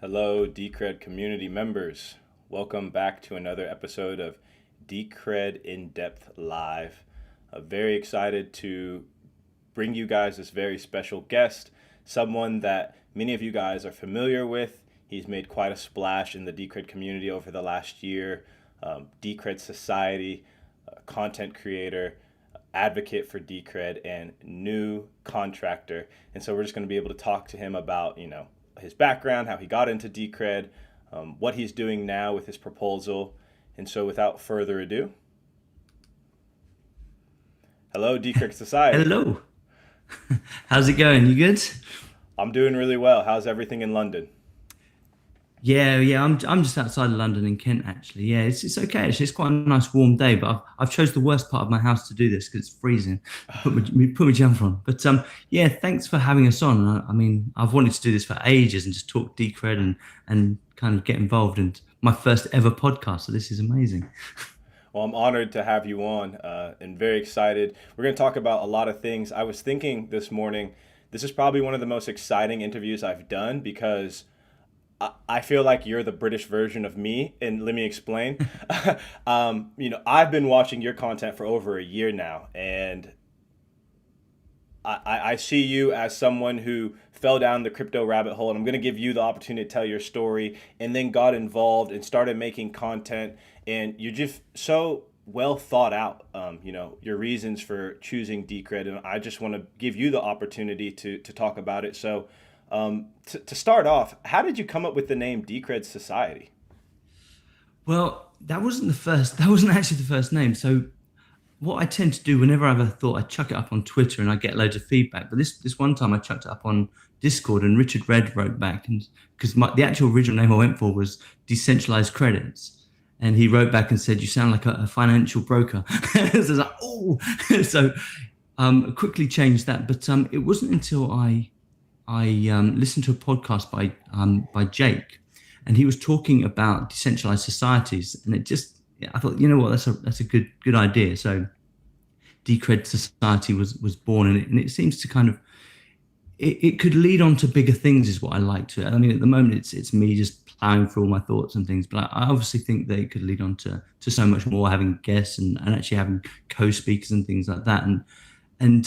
Hello, Decred community members. Welcome back to another episode of Decred In Depth Live. Very excited to bring you guys this very special guest, someone that many of you guys are familiar with. He's made quite a splash in the Decred community over the last year. Decred Society, content creator, advocate for Decred, and new contractor. And so we're just going to be able to talk to him about, his background, how he got into Decred, what he's doing now with his proposal. And so without further ado, hello, Decred Society. Hello. How's it going? You good? I'm doing really well. How's everything in London? Yeah. I'm just outside of London in Kent, actually. Yeah, it's okay. Actually, it's quite a nice warm day, but I've chose the worst part of my house to do this because it's freezing. Put my jumper on. But yeah, thanks for having us on. I mean, I've wanted to do this for ages and just talk Decred and kind of get involved. And my first ever podcast, so this is amazing. Well, I'm honored to have you on and very excited. We're going to talk about a lot of things. I was thinking this morning, this is probably one of the most exciting interviews I've done because I feel like you're the British version of me, and let me explain. I've been watching your content for over a year now, and I see you as someone who fell down the crypto rabbit hole, and I'm going to give you the opportunity to tell your story, and then got involved and started making content, and you're just so well thought out, your reasons for choosing Decred, and I just want to give you the opportunity to talk about it. So to start off, how did you come up with the name Decred Society? Well, that wasn't the first. That wasn't actually the first name. So what I tend to do whenever I have a thought, I chuck it up on Twitter and I get loads of feedback. But this one time I chucked it up on Discord and Richard Red wrote back, and because the actual original name I went for was Decentralized Credits. And he wrote back and said, "You sound like a financial broker." So I was like, oh, so quickly changed that. But it wasn't until I listened to a podcast by Jake, and he was talking about decentralized societies, and I thought, you know what, that's a good idea. So Decred Society was born, and it seems to kind of it could lead on to bigger things, is what I like to. I mean, at the moment it's me just plowing through all my thoughts and things, but I obviously think that it could lead on to so much more, having guests and actually having co-speakers and things like that, and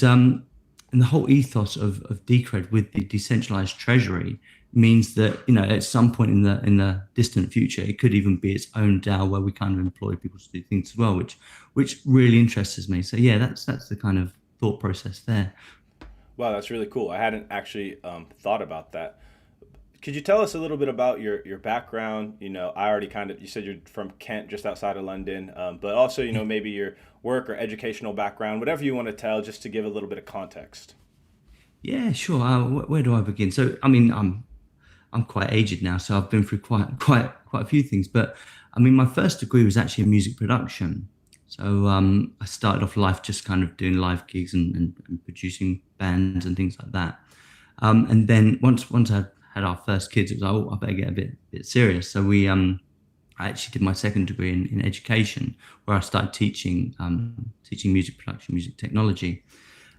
the whole ethos of Decred with the decentralized treasury means that, at some point in the distant future, it could even be its own DAO where we kind of employ people to do things as well, which really interests me. So yeah, that's the kind of thought process there. Wow, that's really cool. I hadn't actually thought about that. Could you tell us a little bit about your background? I already you said you're from Kent, just outside of London, but also, maybe your work or educational background, whatever you want to tell, just to give a little bit of context. Yeah, sure. Where do I begin? So, I mean, I'm quite aged now, so I've been through quite a few things. But I mean, my first degree was actually in music production. So I started off life just kind of doing live gigs and producing bands and things like that. And then once I had our first kids, it was like, oh, I better get a bit serious. So I actually did my second degree in education, where I started teaching music production, music technology.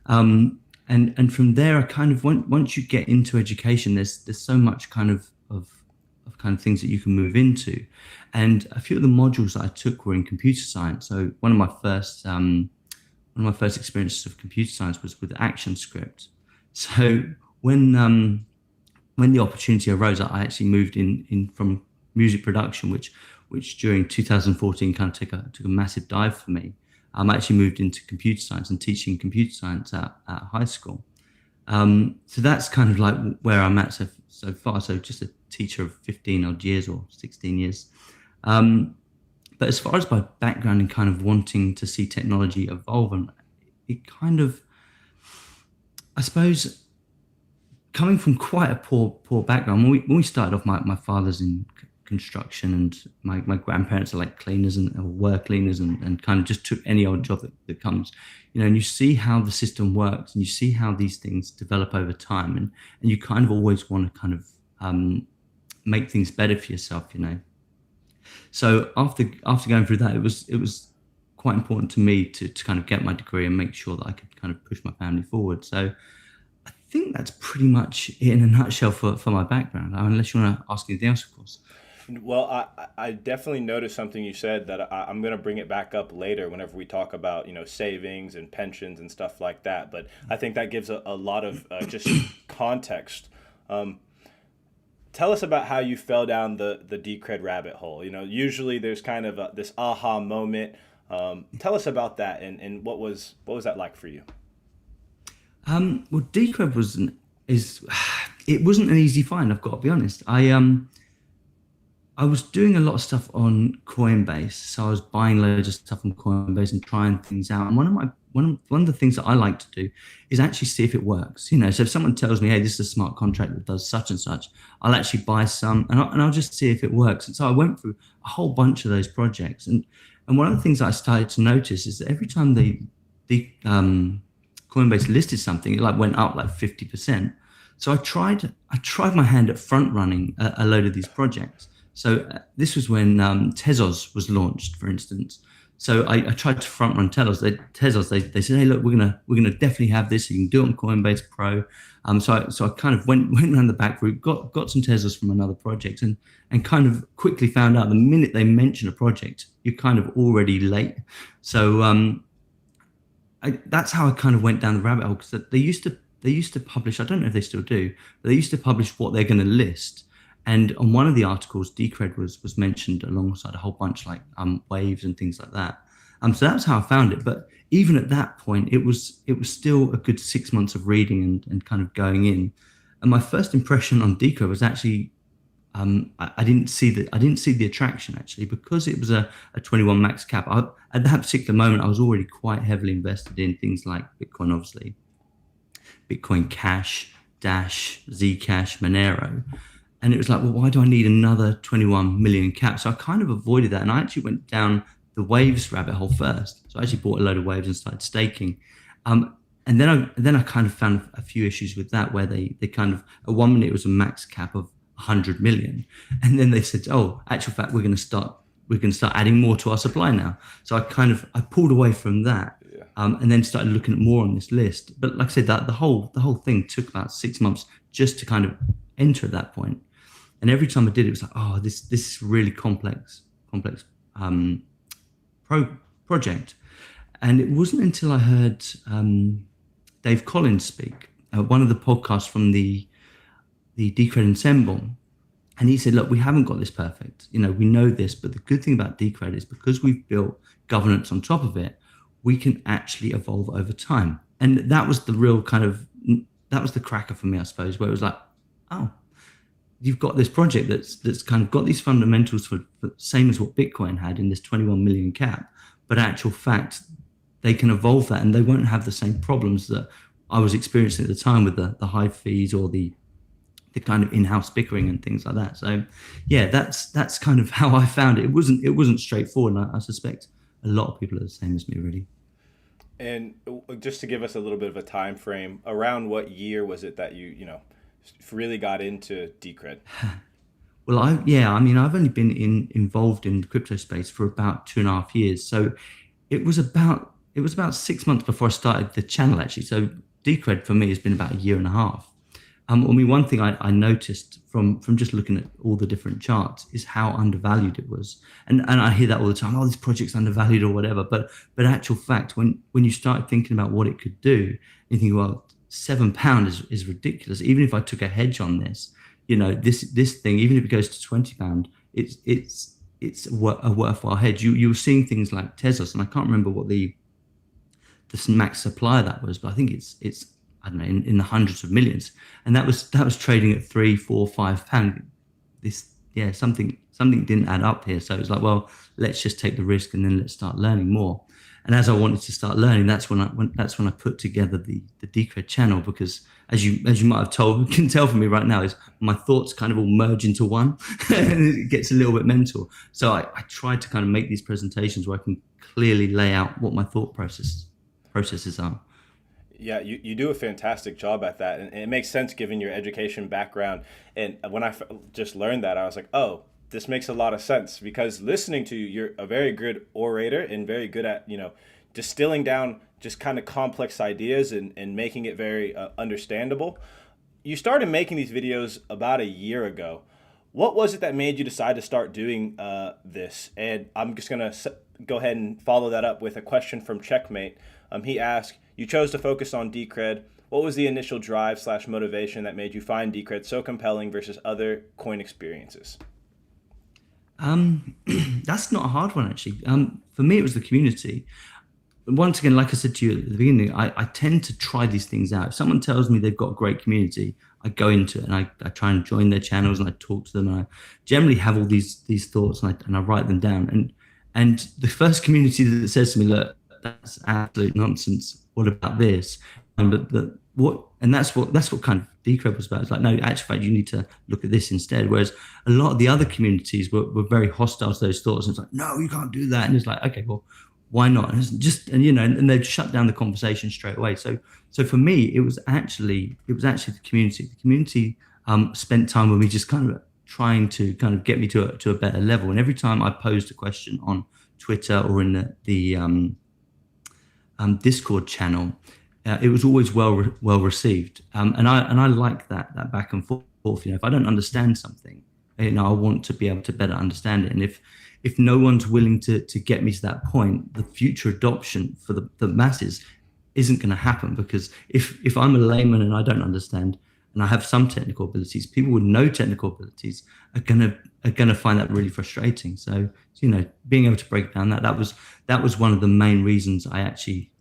And from there, I kind of once you get into education, there's so much kind of things that you can move into, and a few of the modules that I took were in computer science. So one of my first experiences of computer science was with ActionScript. So when the opportunity arose, I actually moved in from music production, which during 2014 kind of took a massive dive for me. I actually moved into computer science and teaching computer science at high school. So that's kind of like where I'm at so far. So just a teacher of 15 odd years or 16 years. But as far as my background and kind of wanting to see technology evolve, and it kind of, I suppose, coming from quite a poor background. When we started off, my father's in construction, and my grandparents are like cleaners or were cleaners, and kind of just took any old job that comes, and you see how the system works, and you see how these things develop over time, and you kind of always want to kind of make things better for yourself. So after going through that, it was quite important to me to kind of get my degree and make sure that I could kind of push my family forward. So think that's pretty much it in a nutshell for my background. Unless you want to ask anything else, of course. Well, I definitely noticed something you said that I'm going to bring it back up later whenever we talk about, savings and pensions and stuff like that. But I think that gives a lot of just context. Um, Tell us about how you fell down the Decred rabbit hole. Usually there's kind of this aha moment. Tell us about that and what was that like for you? Well, Decred is it wasn't an easy find. I've got to be honest. I was doing a lot of stuff on Coinbase, so I was buying loads of stuff on Coinbase and trying things out. And one of the things that I like to do is actually see if it works. So if someone tells me, "Hey, this is a smart contract that does such and such," I'll actually buy some and I'll just see if it works. And so I went through a whole bunch of those projects, and one of the things that I started to notice is that every time the Coinbase listed something, it like went up like 50%. So I tried my hand at front running a load of these projects. So this was when Tezos was launched, for instance. So I tried to front run Tezos. They said, "Hey, look, we're gonna definitely have this. You can do it on Coinbase Pro." So I kind of went around the back route, got some Tezos from another project, and kind of quickly found out the minute they mention a project, you're kind of already late. So that's how I kind of went down the rabbit hole, because they used to publish. I don't know if they still do, but they used to publish what they're going to list. And on one of the articles, Decred was mentioned alongside a whole bunch like waves and things like that. So that's how I found it. But even at that point, it was still a good 6 months of reading and kind of going in. And my first impression on Decred was actually I didn't see the attraction, actually, because it was a 21 max cap. At that particular moment, I was already quite heavily invested in things like Bitcoin, obviously, Bitcoin Cash, Dash, Zcash, Monero. And it was like, well, why do I need another 21 million cap? So I kind of avoided that. And I actually went down the waves rabbit hole first. So I actually bought a load of waves and started staking. And then I kind of found a few issues with that, where they kind of, at 1 minute it was a max cap of 100 million. And then they said, oh, actual fact, we're going to start adding more to our supply now. So I pulled away from that. Yeah. And then started looking at more on this list. But like I said, that the whole thing took about 6 months just to kind of enter at that point. And every time I did, it was like, oh, this is really complex project. And it wasn't until I heard Dave Collins speak, one of the podcasts from the Decred Ensemble, and he said, look, we haven't got this perfect. We know this, but the good thing about Decred is because we've built governance on top of it, we can actually evolve over time. And that was that was the cracker for me, I suppose, where it was like, oh, you've got this project that's kind of got these fundamentals for same as what Bitcoin had in this 21 million cap, but actual fact, they can evolve that and they won't have the same problems that I was experiencing at the time with the high fees or the kind of in-house bickering and things like that. So yeah, that's kind of how I found it. It wasn't straightforward, and I suspect a lot of people are the same as me, really. And just to give us a little bit of a time frame, around what year was it that really got into Decred? Well, I've only been involved in the crypto space for about 2.5 years. So it was about 6 months before I started the channel, actually. So Decred for me has been about a year and a half. One thing I noticed from just looking at all the different charts is how undervalued it was, and I hear that all the time. Oh, this project's undervalued or whatever. But actual fact, when you start thinking about what it could do, you think, well, £7 is ridiculous. Even if I took a hedge on this, this thing, even if it goes to £20, it's a worthwhile hedge. You were seeing things like Tezos, and I can't remember what the max supply of that was, but I think it's I don't know, in the hundreds of millions, and that was trading at £3, £4, £5. Something didn't add up here. So it was like, well, let's just take the risk and then let's start learning more. And as I wanted to start learning, that's when I put together the Decred channel, because as you might have can tell from me right now, is my thoughts kind of all merge into one, and it gets a little bit mental. So I tried to kind of make these presentations where I can clearly lay out what my thought processes are. Yeah, you do a fantastic job at that, and it makes sense given your education background. And when just learned that, I was like, oh, this makes a lot of sense, because listening to you, you're a very good orator and very good at distilling down just kind of complex ideas and making it very understandable. You started making these videos about a year ago. What was it that made you decide to start doing this? And I'm just going to go ahead and follow that up with a question from Checkmate. He asked, you chose to focus on Decred. What was the initial drive / motivation that made you find Decred so compelling versus other coin experiences? That's not a hard one, actually. For me, it was the community. Once again, like I said to you at the beginning, I tend to try these things out. If someone tells me they've got a great community, I go into it and I try and join their channels and I talk to them. And I generally have all these thoughts and I write them down. And the first community that says to me, look, that's absolute nonsense. What about this? And that's what kind of Decred was about. It's like, no, actually, you need to look at this instead. Whereas a lot of the other communities were very hostile to those thoughts. And it's like, no, you can't do that. And it's like, okay, well, why not? And it's just, and they'd shut down the conversation straight away. So for me, it was actually the community. The community spent time with me, just kind of trying to kind of get me to a better level. And every time I posed a question on Twitter or in the Discord channel, it was always well received. And I like that back and forth. If I don't understand something, I want to be able to better understand it. And if no one's willing to get me to that point, the future adoption for the masses isn't going to happen. Because if I'm a layman and I don't understand, and I have some technical abilities, people with no technical abilities are gonna find that really frustrating. So being able to break down that was one of the main reasons I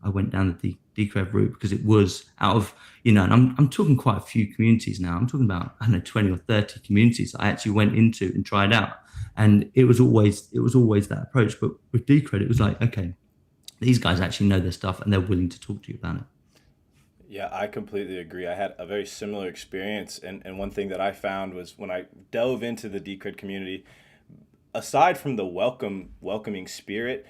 went down the Decred route, because it was out of and I'm talking quite a few communities now. I'm talking about 20 or 30 communities I actually went into and tried out. And it was always that approach. But with Decred, it was like, okay, these guys actually know their stuff and they're willing to talk to you about it. Yeah, I completely agree. I had a very similar experience. And one thing that I found was when I dove into the Decred community, aside from the welcoming spirit,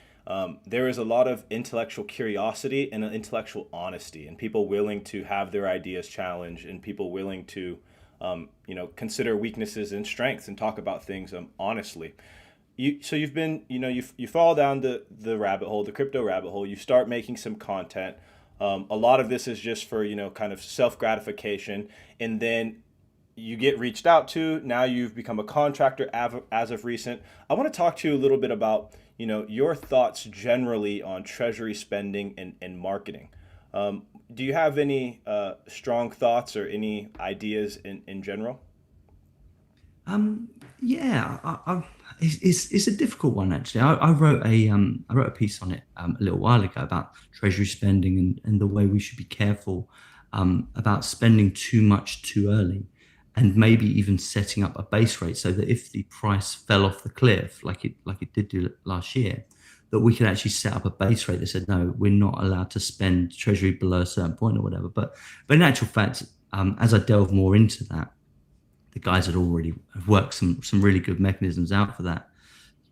there is a lot of intellectual curiosity and an intellectual honesty, and people willing to have their ideas challenged, and people willing to consider weaknesses and strengths and talk about things honestly. You've been, you fall down the rabbit hole, the crypto rabbit hole. You start making some content. A lot of this is just for kind of self gratification, and then you get reached out to. Now you've become a contractor as of recent. I want to talk to you a little bit about your thoughts generally on treasury spending and marketing. Do you have any strong thoughts or any ideas in general? Yeah, it's a difficult one, actually. I wrote a piece on it a little while ago about treasury spending and the way we should be careful about spending too much too early, and maybe even setting up a base rate so that if the price fell off the cliff like it did do last year, that we could actually set up a base rate that said, no, we're not allowed to spend treasury below a certain point or whatever. But in actual fact, as I delve more into that, the guys had already worked some really good mechanisms out for that.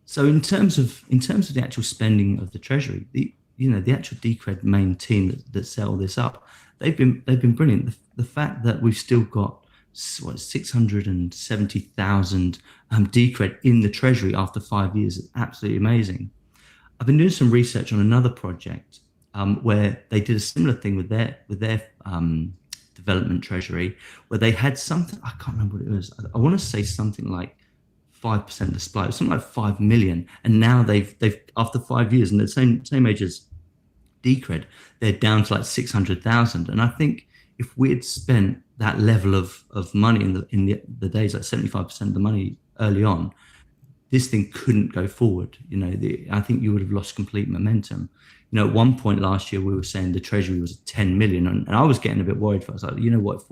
So in terms of the actual spending of the treasury, the actual Decred main team that set all this up, they've been brilliant. The fact that we've still got 670,000 Decred in the treasury after 5 years is absolutely amazing. I've been doing some research on another project where they did a similar thing with their development treasury, where they had something, I can't remember what it was. I want to say something like 5% of the supply, something like 5 million. And now they've after 5 years, and the same age as Decred, they're down to like 600,000. And I think if we had spent that level of money in the days, like 75% of the money early on, this thing couldn't go forward. I think you would have lost complete momentum. At one point last year, we were saying the treasury was 10 million, and I was getting a bit worried. I was like, what,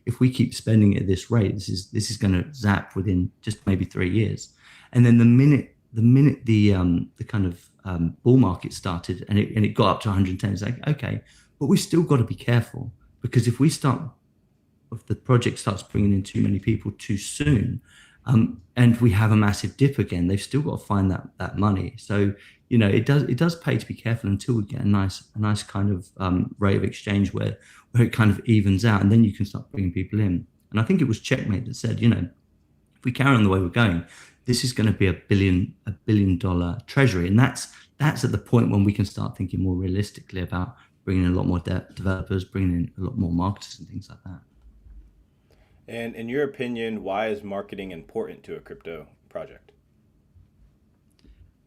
if we keep spending it at this rate, this is going to zap within just maybe 3 years. And then the minute the kind of bull market started and it got up to 110, it's like, okay, but we still got to be careful, because if the project starts bringing in too many people too soon, and we have a massive dip again, they've still got to find that money. So it does pay to be careful until we get a nice kind of rate of exchange where it kind of evens out, and then you can start bringing people in. And I think it was Checkmate that said, if we carry on the way we're going, this is going to be a $1 billion treasury, and that's at the point when we can start thinking more realistically about bringing in a lot more developers, bringing in a lot more marketers and things like that. And in your opinion, why is marketing important to a crypto project?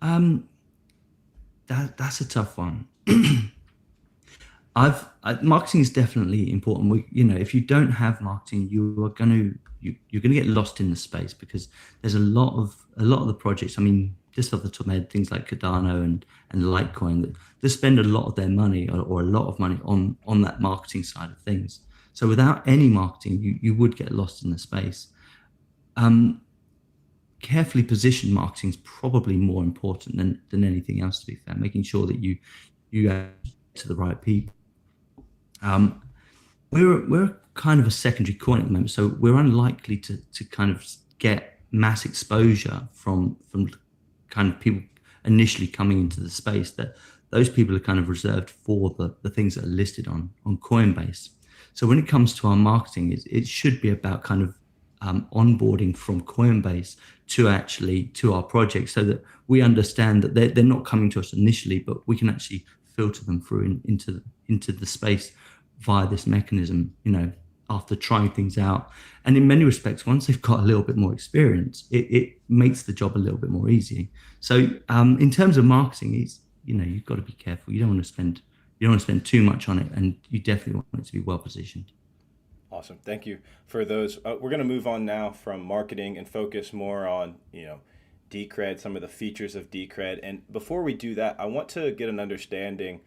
Um, that's a tough one. Marketing is definitely important. If you don't have marketing, you're gonna get lost in the space because there's a lot of the projects. I mean, just off the top of my head, things like Cardano and Litecoin that they spend a lot of their money or a lot of money on that marketing side of things. So without any marketing, you would get lost in the space. Um, Carefully positioned marketing is probably more important than anything else. To be fair, making sure that you get to the right people. Um, we're kind of a secondary coin at the moment, so we're unlikely to kind of get mass exposure from kind of people initially coming into the space. That those people are kind of reserved for the things that are listed on Coinbase. So when it comes to our marketing, it should be about kind of onboarding from Coinbase to our project, so that we understand that they're not coming to us initially, but we can actually filter them through into the space via this mechanism, after trying things out. And in many respects, once they've got a little bit more experience, it makes the job a little bit more easy. So in terms of marketing, you've got to be careful. You don't want to spend too much on it, and you definitely want it to be well positioned. Awesome. Thank you for those. We're going to move on now from marketing and focus more on, Decred, some of the features of Decred. And before we do that, I want to get an understanding.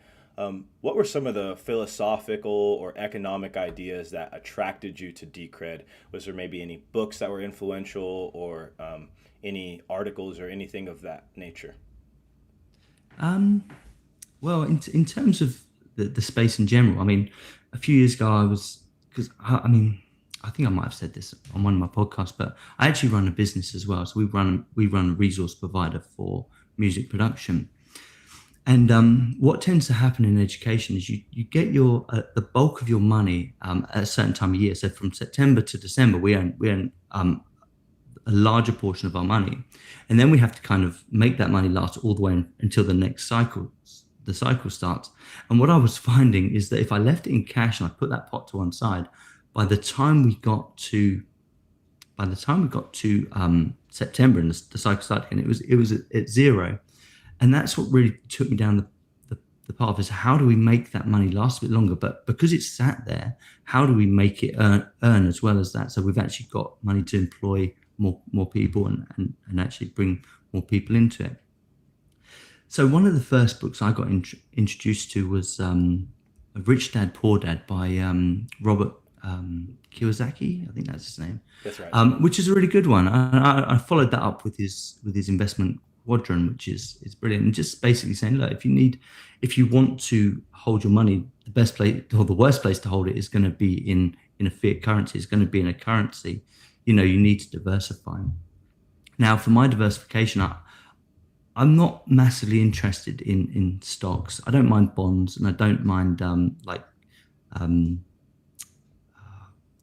What were some of the philosophical or economic ideas that attracted you to Decred? Was there maybe any books that were influential, or any articles or anything of that nature? Um, well, in terms of the space in general, I mean, a few years ago, because I mean, I think I might have said this on one of my podcasts, but I actually run a business as well. So we run a resource provider for music production. And what tends to happen in education is you get the bulk of your money at a certain time of year. So from September to December, we earn a larger portion of our money, and then we have to kind of make that money last all the way until the cycle starts. And what I was finding is that if I left it in cash and I put that pot to one side, by the time we got to September and the cycle started again, it was at zero. And that's what really took me down the path, is how do we make that money last a bit longer? But because it's sat there, how do we make it earn as well as that? So we've actually got money to employ more people and actually bring more people into it. So one of the first books I got introduced to was Rich Dad Poor Dad by Robert Kiyosaki. I think that's his name. That's right. Which is a really good one. I followed that up with his investment quadrant, which is brilliant, and just basically saying, look, if you want to hold your money, the best place or the worst place to hold it is going to be in a fiat currency. It's going to be in a currency. You need to diversify. Now, for my diversification, I'm not massively interested in stocks. I don't mind bonds, and I don't mind um,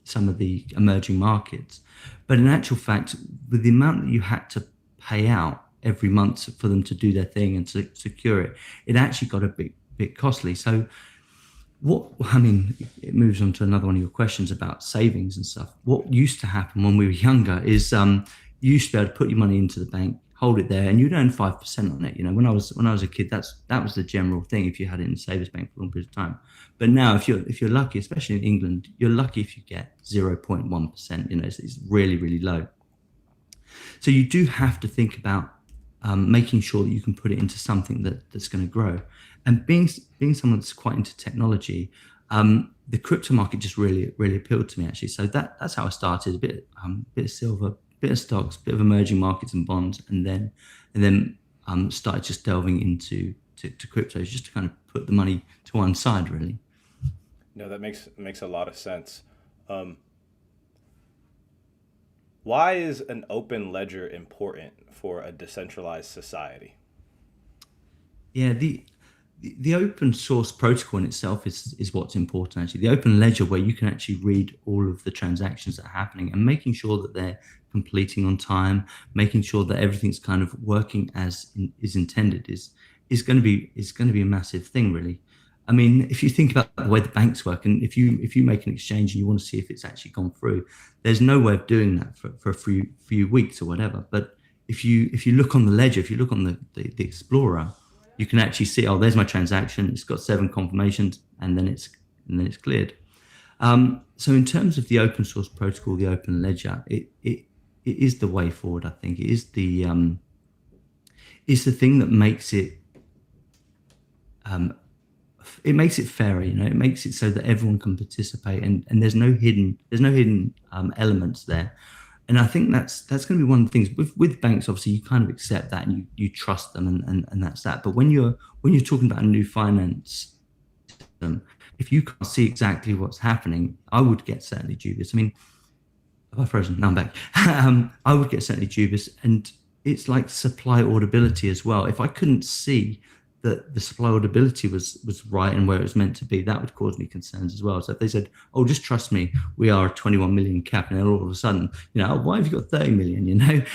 some of the emerging markets. But in actual fact, with the amount that you had to pay out every month for them to do their thing and to secure it, it actually got a bit costly. So it moves on to another one of your questions about savings and stuff. What used to happen when we were younger is you used to be able to put your money into the bank, hold it there, and you'd earn 5% on it. When I was a kid, that was the general thing if you had it in the savings bank for a long period of time. But now, if you're lucky, especially in England, you're lucky if you get 0.1%. It's really, really low. So you do have to think about making sure that you can put it into something that's going to grow. And being someone that's quite into technology, the crypto market just really, really appealed to me, actually. So that's how I started. A bit of silver, bit of stocks, bit of emerging markets and bonds, and then started just delving into cryptos, just to kind of put the money to one side, really. No, that makes a lot of sense. Why is an open ledger important for a decentralized society? Yeah, the open source protocol in itself is what's important, actually. The open ledger, where you can actually read all of the transactions that are happening and making sure that they're completing on time, making sure that everything's kind of working as is intended, is going to be a massive thing, really. I mean, if you think about the way the banks work, and if you make an exchange and you want to see if it's actually gone through, there's no way of doing that for a few weeks or whatever. But if you look on the ledger, if you look on the Explorer, you can actually see, oh, there's my transaction. It's got 7 confirmations, and then it's cleared. So in terms of the open source protocol, the open ledger, it is the way forward. I think it is the thing that makes it fairer. It makes it so that everyone can participate, and there's no hidden elements there. And I think that's going to be one of the things with banks. Obviously, you kind of accept that, and you trust them, and that's that. But when you're talking about a new finance system, if you can't see exactly what's happening, I would get certainly dubious. I mean, have I frozen? No, I'm back. I would get certainly dubious, and it's like supply auditability as well. If I couldn't see that the supply auditability was right and where it was meant to be, that would cause me concerns as well. So if they said, "Oh, just trust me, we are a 21 million cap," and then all of a sudden, "Oh, why have you got 30 million?"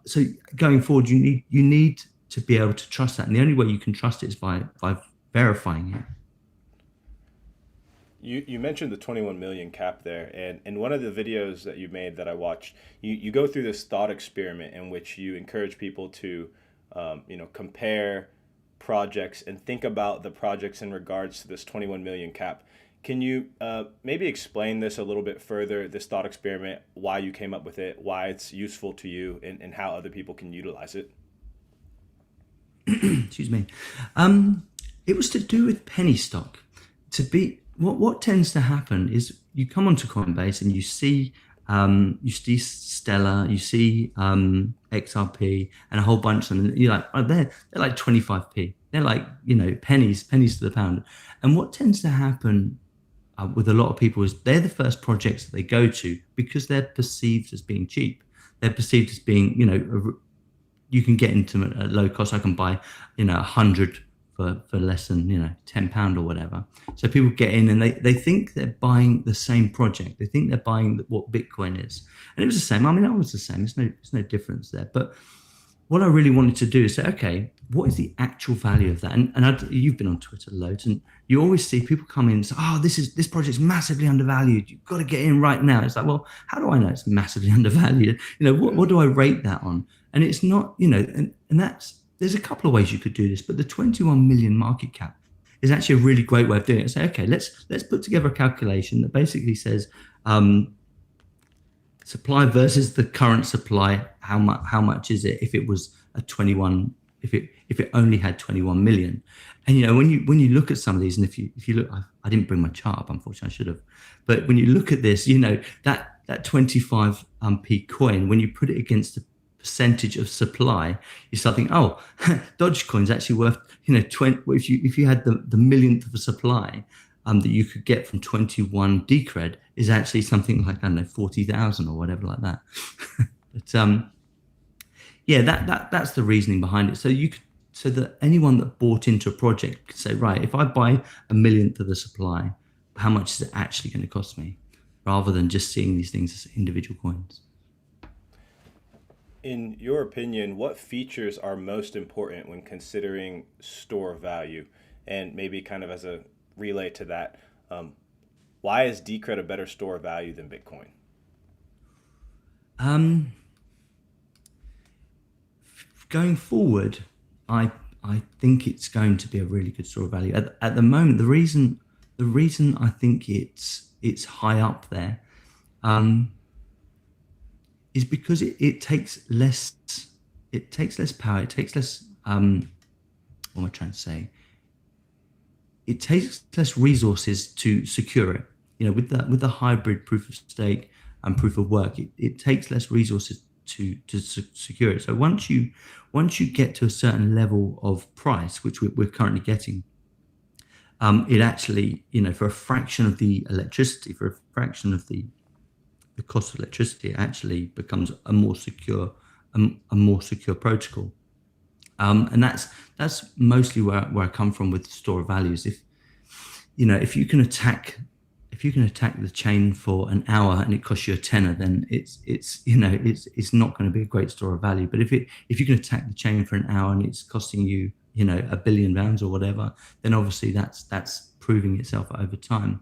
So going forward, you need to be able to trust that, and the only way you can trust it is by verifying it. You mentioned the 21 million cap there, and in one of the videos that you made that I watched, you go through this thought experiment in which you encourage people to, compare projects and think about the projects in regards to this 21 million cap. Can you maybe explain this a little bit further, this thought experiment, why you came up with it, why it's useful to you, and how other people can utilize it? Excuse me. It was to do with penny stock. What tends to happen is you come onto Coinbase and you see Stellar, you see XRP, and a whole bunch of them. And you're like, oh, they're like 25p. They're like pennies to the pound. And what tends to happen with a lot of people is they're the first projects that they go to because they're perceived as being cheap. They're perceived as being you can get into them at low cost. I can buy 100 for less than £10 or whatever. So people get in and they think they're buying the same project. They think they're buying what Bitcoin is, and it was the same. I mean, I was the same. There's no difference there. But what I really wanted to do is say, okay, what is the actual value of that? And you've been on Twitter loads, and you always see people come in and say, oh, this project's massively undervalued. You've got to get in right now. It's like, well, how do I know it's massively undervalued? What do I rate that on? And it's not, and that's. There's a couple of ways you could do this, but the 21 million market cap is actually a really great way of doing it. Say, okay, let's put together a calculation that basically says supply versus the current supply. How much is it if it was a 21? If it only had 21 million, and when you look at some of these, and if you look, I didn't bring my chart up, unfortunately, I should have. But when you look at this, that 25p coin, when you put it against the percentage of supply, you start thinking, oh, Dogecoin's actually worth 20. If you had the millionth of a supply that you could get from 21 Decred is actually something like, I don't know, 40,000 or whatever like that. But yeah, that's the reasoning behind it. So that anyone that bought into a project could say, right, if I buy a millionth of the supply, how much is it actually going to cost me, rather than just seeing these things as individual coins. In your opinion, what features are most important when considering store value? And maybe kind of as a relay to that, why is Decred a better store of value than Bitcoin? Going forward, I think it's going to be a really good store of value. At the moment, the reason I think it's high up there is because it takes less power, it takes less what am I trying to say? It takes less resources to secure it. With the hybrid proof of stake and proof of work, it takes less resources to secure it. So once you get to a certain level of price, which we're currently getting, it actually, for a fraction of the electricity, for a fraction of the cost of electricity, actually becomes a more secure protocol. And that's mostly where I come from with store of values. If you can attack the chain for an hour and it costs you a tenner, then it's not going to be a great store of value. But if you can attack the chain for an hour and it's costing you £1 billion or whatever, then obviously that's proving itself over time.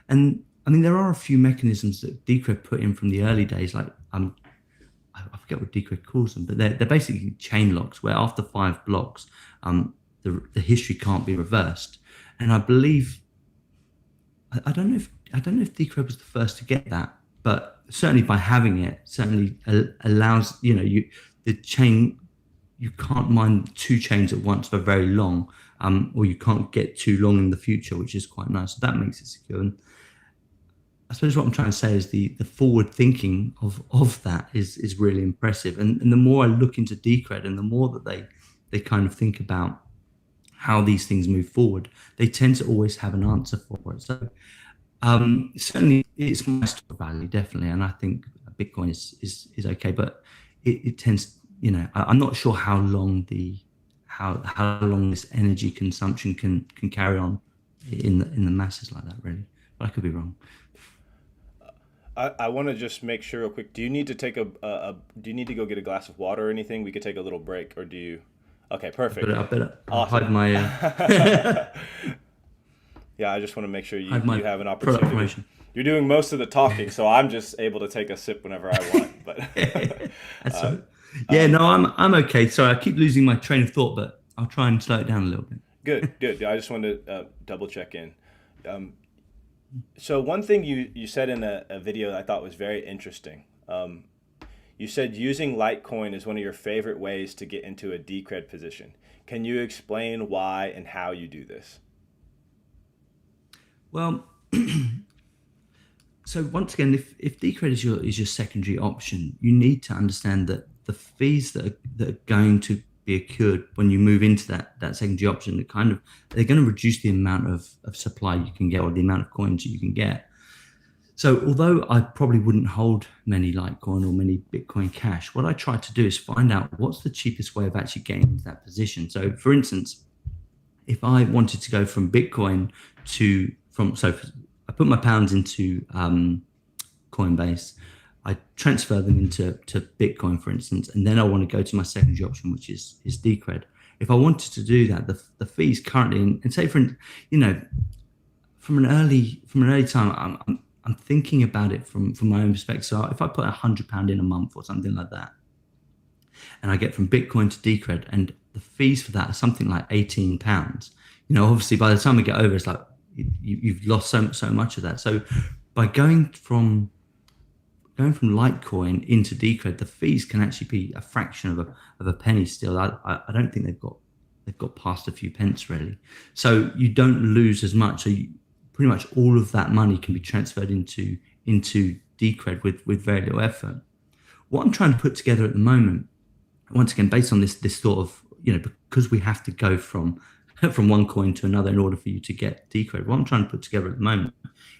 And I mean, there are a few mechanisms that Decred put in from the early days, like I forget what Decred calls them, but they're basically chain locks where after 5 blocks, the history can't be reversed. And I believe I don't know if Decred was the first to get that, but certainly by having it, certainly allows the chain. You can't mine 2 chains at once for very long, or you can't get too long in the future, which is quite nice. So that makes it secure. And I suppose what I'm trying to say is the forward thinking of that is really impressive. And the more I look into Decred and the more that they kind of think about how these things move forward, they tend to always have an answer for it. So certainly it's my store value, definitely. And I think Bitcoin is okay, but it tends, I'm not sure how long how long this energy consumption can carry on in the masses like that, really. But I could be wrong. I want to just make sure real quick. Do you need to take do you need to go get a glass of water or anything? We could take a little break, or do you? Okay, perfect. I better Awesome. hide my Yeah, I just want to make sure hide my you have an product opportunity. promotion. You're doing most of the talking, so I'm just able to take a sip whenever I want. But That's uh, right. Yeah, no, I'm okay. Sorry, I keep losing my train of thought, but I'll try and slow it down a little bit. good, good. I just wanted to double check in. Um, so one thing you said in a video that I thought was very interesting. You said using Litecoin is one of your favorite ways to get into a Decred position. Can you explain why and how you do this? Well, so once again, if Decred is your secondary option, you need to understand that the fees that are going to be accrued when you move into that secondary option, they're going to reduce the amount of supply you can get or the amount of coins you can get. So although I probably wouldn't hold many Litecoin or many Bitcoin Cash, what I try to do is find out what's the cheapest way of actually getting into that position. So for instance, if I wanted to go from Bitcoin I put my pounds into Coinbase, I transfer them into Bitcoin, for instance, and then I want to go to my secondary option, which is Decred. If I wanted to do that, the fees currently, and say from an early time, I'm thinking about it from my own perspective. So if I put £100 in a month or something like that, and I get from Bitcoin to Decred, and the fees for that are something like £18. Obviously by the time we get over, it's like you've lost so much of that. So by going from Litecoin into Decred, the fees can actually be a fraction of a penny still. I don't think they've got past a few pence really. So you don't lose as much. So pretty much all of that money can be transferred into Decred with very little effort. What I'm trying to put together at the moment, once again, based on this sort of, because we have to go from one coin to another in order for you to get Decred, what I'm trying to put together at the moment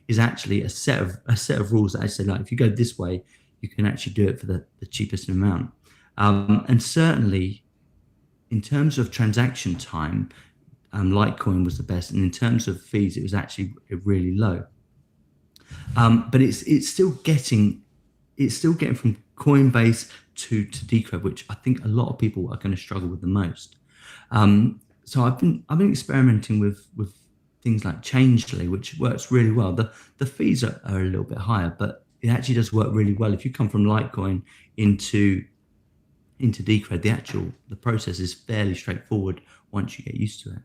is actually a set of rules that I say, like, if you go this way, you can actually do it for the cheapest amount. And certainly in terms of transaction time, Litecoin was the best, and in terms of fees, it was actually really low. But it's still getting from Coinbase to Decred, which I think a lot of people are going to struggle with the most. So I've been experimenting with things like Changelly, which works really well. The fees are a little bit higher, but it actually does work really well. If you come from Litecoin into Decred, the process is fairly straightforward once you get used to it.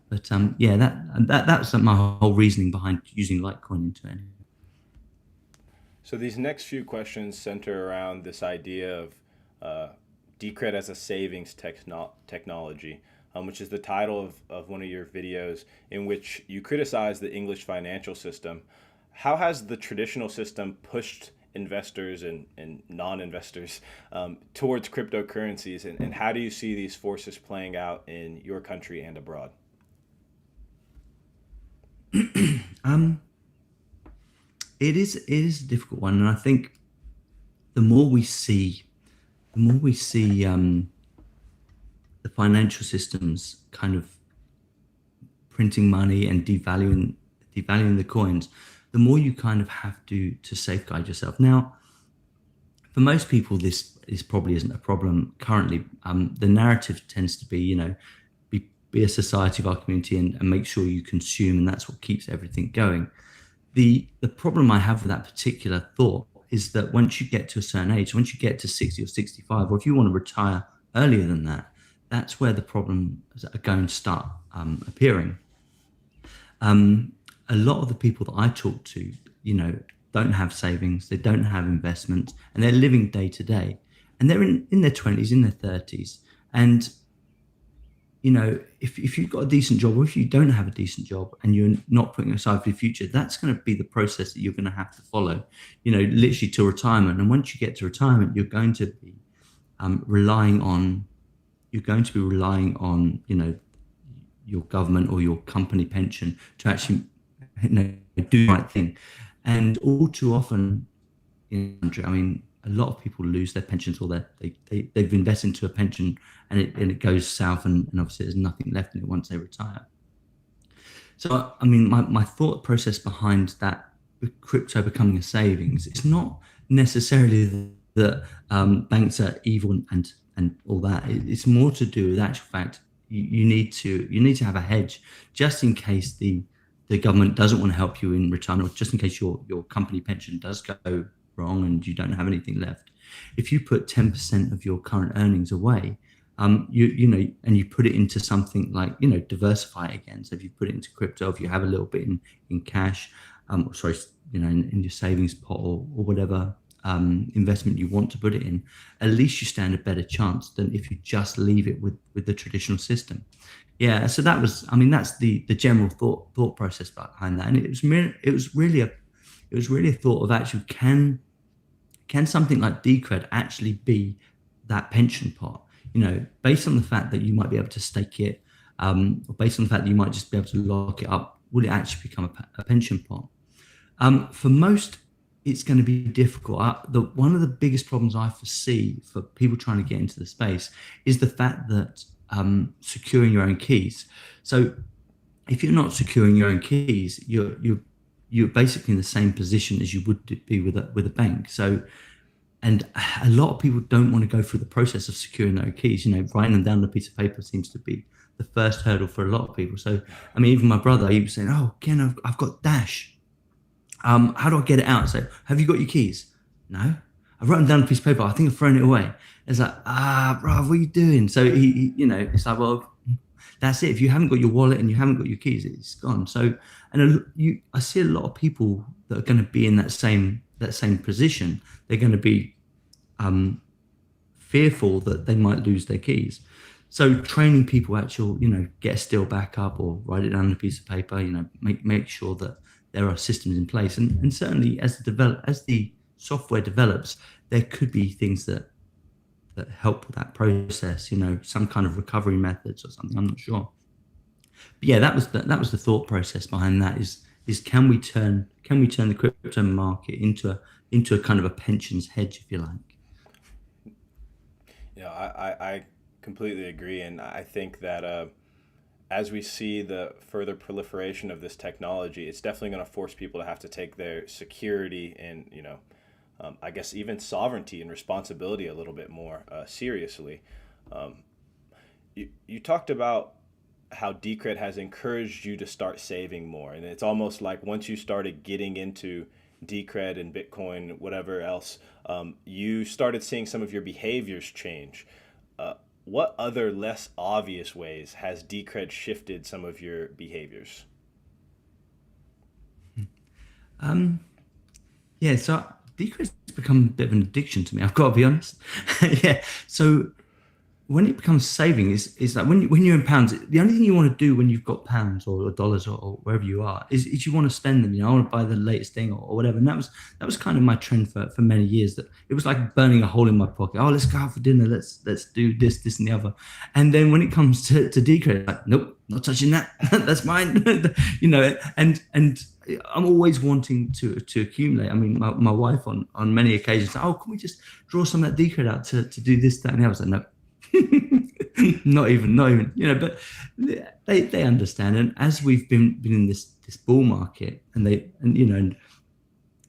But yeah, that's my whole reasoning behind using Litecoin into it. So these next few questions center around this idea of Decred as a savings technology, which is the title of one of your videos in which you criticize the English financial system. How has the traditional system pushed investors and non-investors towards cryptocurrencies, and how do you see these forces playing out in your country and abroad? It is a difficult one, and I think the more we see the financial systems kind of printing money and devaluing the coins, the more you kind of have to safeguard yourself. Now, for most people, this probably isn't a problem currently. The narrative tends to be, be a society of our community and make sure you consume, and that's what keeps everything going. The problem I have with that particular thought is that once you get to a certain age, once you get to 60 or 65, or if you want to retire earlier than that, that's where the problems are going to start appearing. A lot of the people that I talk to, don't have savings, they don't have investments, and they're living day to day, and they're in their 20s, in their 30s, and if you've got a decent job, or if you don't have a decent job and you're not putting aside for the future, that's going to be the process that you're going to have to follow, literally till retirement. And once you get to retirement, you're going to be relying on, your government or your company pension to actually, do the right thing. And all too often in the country, I mean, a lot of people lose their pensions, or they've invested into a pension and it goes south, and obviously there's nothing left in it once they retire. So, I mean, my thought process behind that, with crypto becoming a savings, it's not necessarily that banks are evil and all that. It's more to do with the actual fact you need to have a hedge, just in case the government doesn't want to help you in retirement, or just in case your company pension does go wrong and you don't have anything left. If you put 10% of your current earnings away, and you put it into something like, diversify it again. So if you put it into crypto, if you have a little bit in cash, in your savings pot, or whatever investment you want to put it in, at least you stand a better chance than if you just leave it with the traditional system. Yeah, so that's the general thought process behind that, and it was really a thought of, actually, can something like Decred actually be that pension pot? Based on the fact that you might be able to stake it, or based on the fact that you might just be able to lock it up, will it actually become a pension pot? For most, it's going to be difficult. One of the biggest problems I foresee for people trying to get into the space is the fact that securing your own keys. So if you're not securing your own keys, you're basically in the same position as you would be with a bank. So, and a lot of people don't want to go through the process of securing their own keys. Writing them down on a piece of paper seems to be the first hurdle for a lot of people. So, I mean, even my brother, he was saying, "Oh, Ken, I've got Dash. How do I get it out?" So, have you got your keys? No. I wrote them down on a piece of paper. I think I've thrown it away. It's like, bro, what are you doing? So he it's like, well, that's it. If you haven't got your wallet and you haven't got your keys, it's gone. So, and I see a lot of people that are going to be in that same position. They're going to be fearful that they might lose their keys. So training people, actually, get a steel backup or write it down on a piece of paper. Make sure that there are systems in place, and certainly as the software develops, there could be things that help with that process. Some kind of recovery methods or something. I'm not sure. But yeah, that was the thought process behind that. Is can we turn the crypto market into a kind of a pensions hedge, if you like? Yeah, I completely agree, and I think that as we see the further proliferation of this technology, it's definitely going to force people to have to take their security and I guess even sovereignty and responsibility a little bit more seriously. You talked about how Decred has encouraged you to start saving more, and it's almost like once you started getting into Decred and Bitcoin, whatever else, you started seeing some of your behaviors change. What other less obvious ways has Decred shifted some of your behaviors? Yeah, so Decred's become a bit of an addiction to me. I've got to be honest. Yeah, so when it becomes saving, is like when you're in pounds, the only thing you want to do when you've got pounds or dollars or wherever you are is you want to spend them. I want to buy the latest thing or whatever. And that was kind of my trend for many years. That it was like burning a hole in my pocket. Oh, let's go out for dinner. Let's do this and the other. And then when it comes to Decred, like, nope, not touching that. That's mine. And I'm always wanting to accumulate. I mean, my wife on many occasions said, "Oh, can we just draw some of that Decred out to do this, that, and the other?" I was like, "No." not even, but they understand. And as we've been in this bull market, and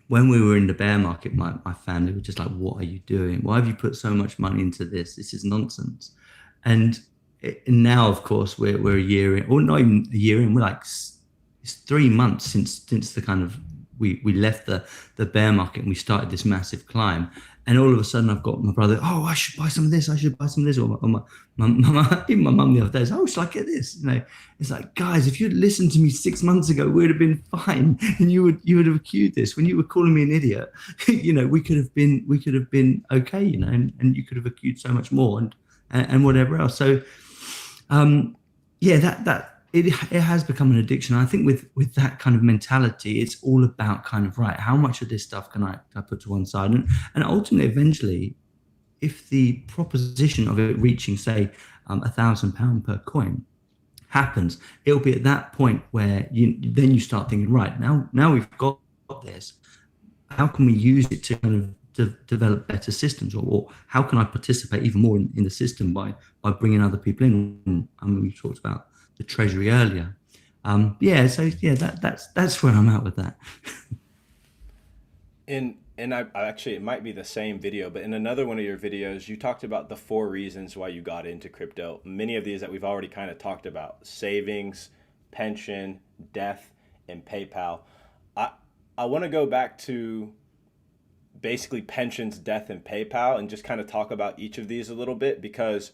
when we were in the bear market, my family were just like, "What are you doing? Why have you put so much money into this? This is nonsense." And now, of course, we're a year in, or not even a year in. We're like it's 3 months since the kind of we left the bear market and we started this massive climb. And all of a sudden, I've got my brother. Oh, I should buy some of this. I should buy some of this. Even my mum the other day said, "Oh, should I get this?" It's like, guys, if you'd listened to me 6 months ago, we'd have been fine, and you would have queued this. When you were calling me an idiot, we could have been okay, and you could have accrued so much more and whatever else. So, yeah, that it has become an addiction. I think with that kind of mentality, it's all about kind of, right, how much of this stuff can I put to one side, and ultimately, eventually, if the proposition of it reaching, say, £1,000 per coin happens, it'll be at that point where you start thinking, right, now we've got this, how can we use it to kind of develop better systems, or how can I participate even more in the system by bringing other people in? I mean, we talked about the treasury earlier. That's where I'm at with that. And I actually, it might be the same video, but in another one of your videos, you talked about the 4 reasons why you got into crypto. Many of these that we've already kind of talked about: savings, pension, death, and PayPal. I want to go back to basically pensions, death, and PayPal, and just kind of talk about each of these a little bit, because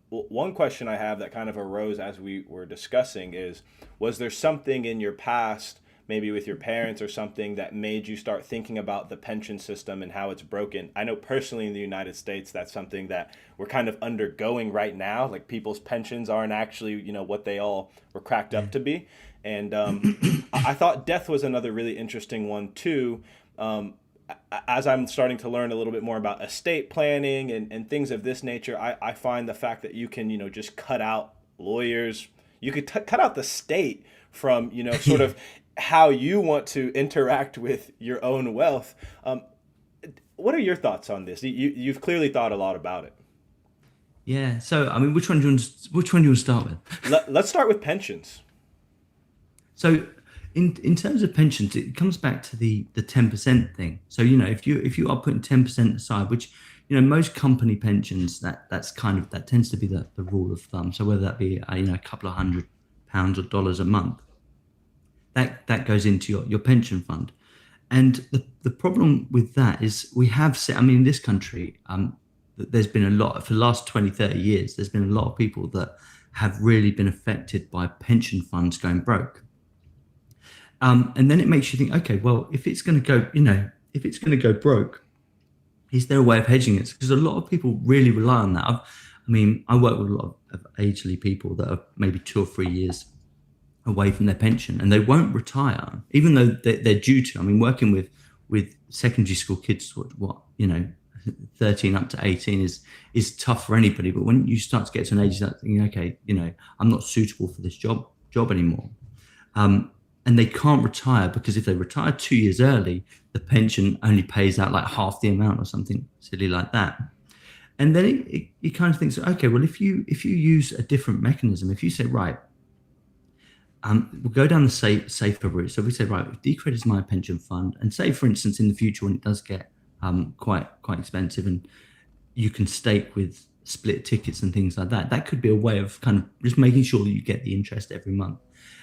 one question I have that kind of arose as we were discussing is, was there something in your past, maybe with your parents or something, that made you start thinking about the pension system and how it's broken? I know personally in the United States, that's something that we're kind of undergoing right now. Like, people's pensions aren't actually, what they all were cracked up to be. And I thought death was another really interesting one too. As I'm starting to learn a little bit more about estate planning and things of this nature, I find the fact that you can, just cut out lawyers, you could cut out the state from, sort of how you want to interact with your own wealth. What are your thoughts on this? You've clearly thought a lot about it. Yeah. So, I mean, which one do you want to start with? Let's start with pensions. So, in terms of pensions, it comes back to the 10% thing. So, if you are putting 10% aside, which most company pensions, that tends to be the rule of thumb. So whether that be a couple of £100 or dollars a month, that goes into your pension fund. And the problem with that is we have set, I mean, in this country, there's been a lot, for the last 20, 30 years, there's been a lot of people that have really been affected by pension funds going broke. And then it makes you think, okay, well, if it's going to go broke, is there a way of hedging it? Because a lot of people really rely on that. I work with a lot of elderly people that are maybe 2 or 3 years away from their pension, and they won't retire, even though they're due to. I mean, working with secondary school kids, 13 up to 18 is tough for anybody. But when you start to get to an age that thinking, okay, I'm not suitable for this job anymore. And they can't retire, because if they retire 2 years early, the pension only pays out like half the amount or something silly like that. And then it kind of thinks, okay, well, if you use a different mechanism, if you say, right, we'll go down the safer route. So we say, right, if Decred is my pension fund, and say, for instance, in the future when it does get quite expensive, and you can stake with split tickets and things like that, that could be a way of kind of just making sure that you get the interest every month.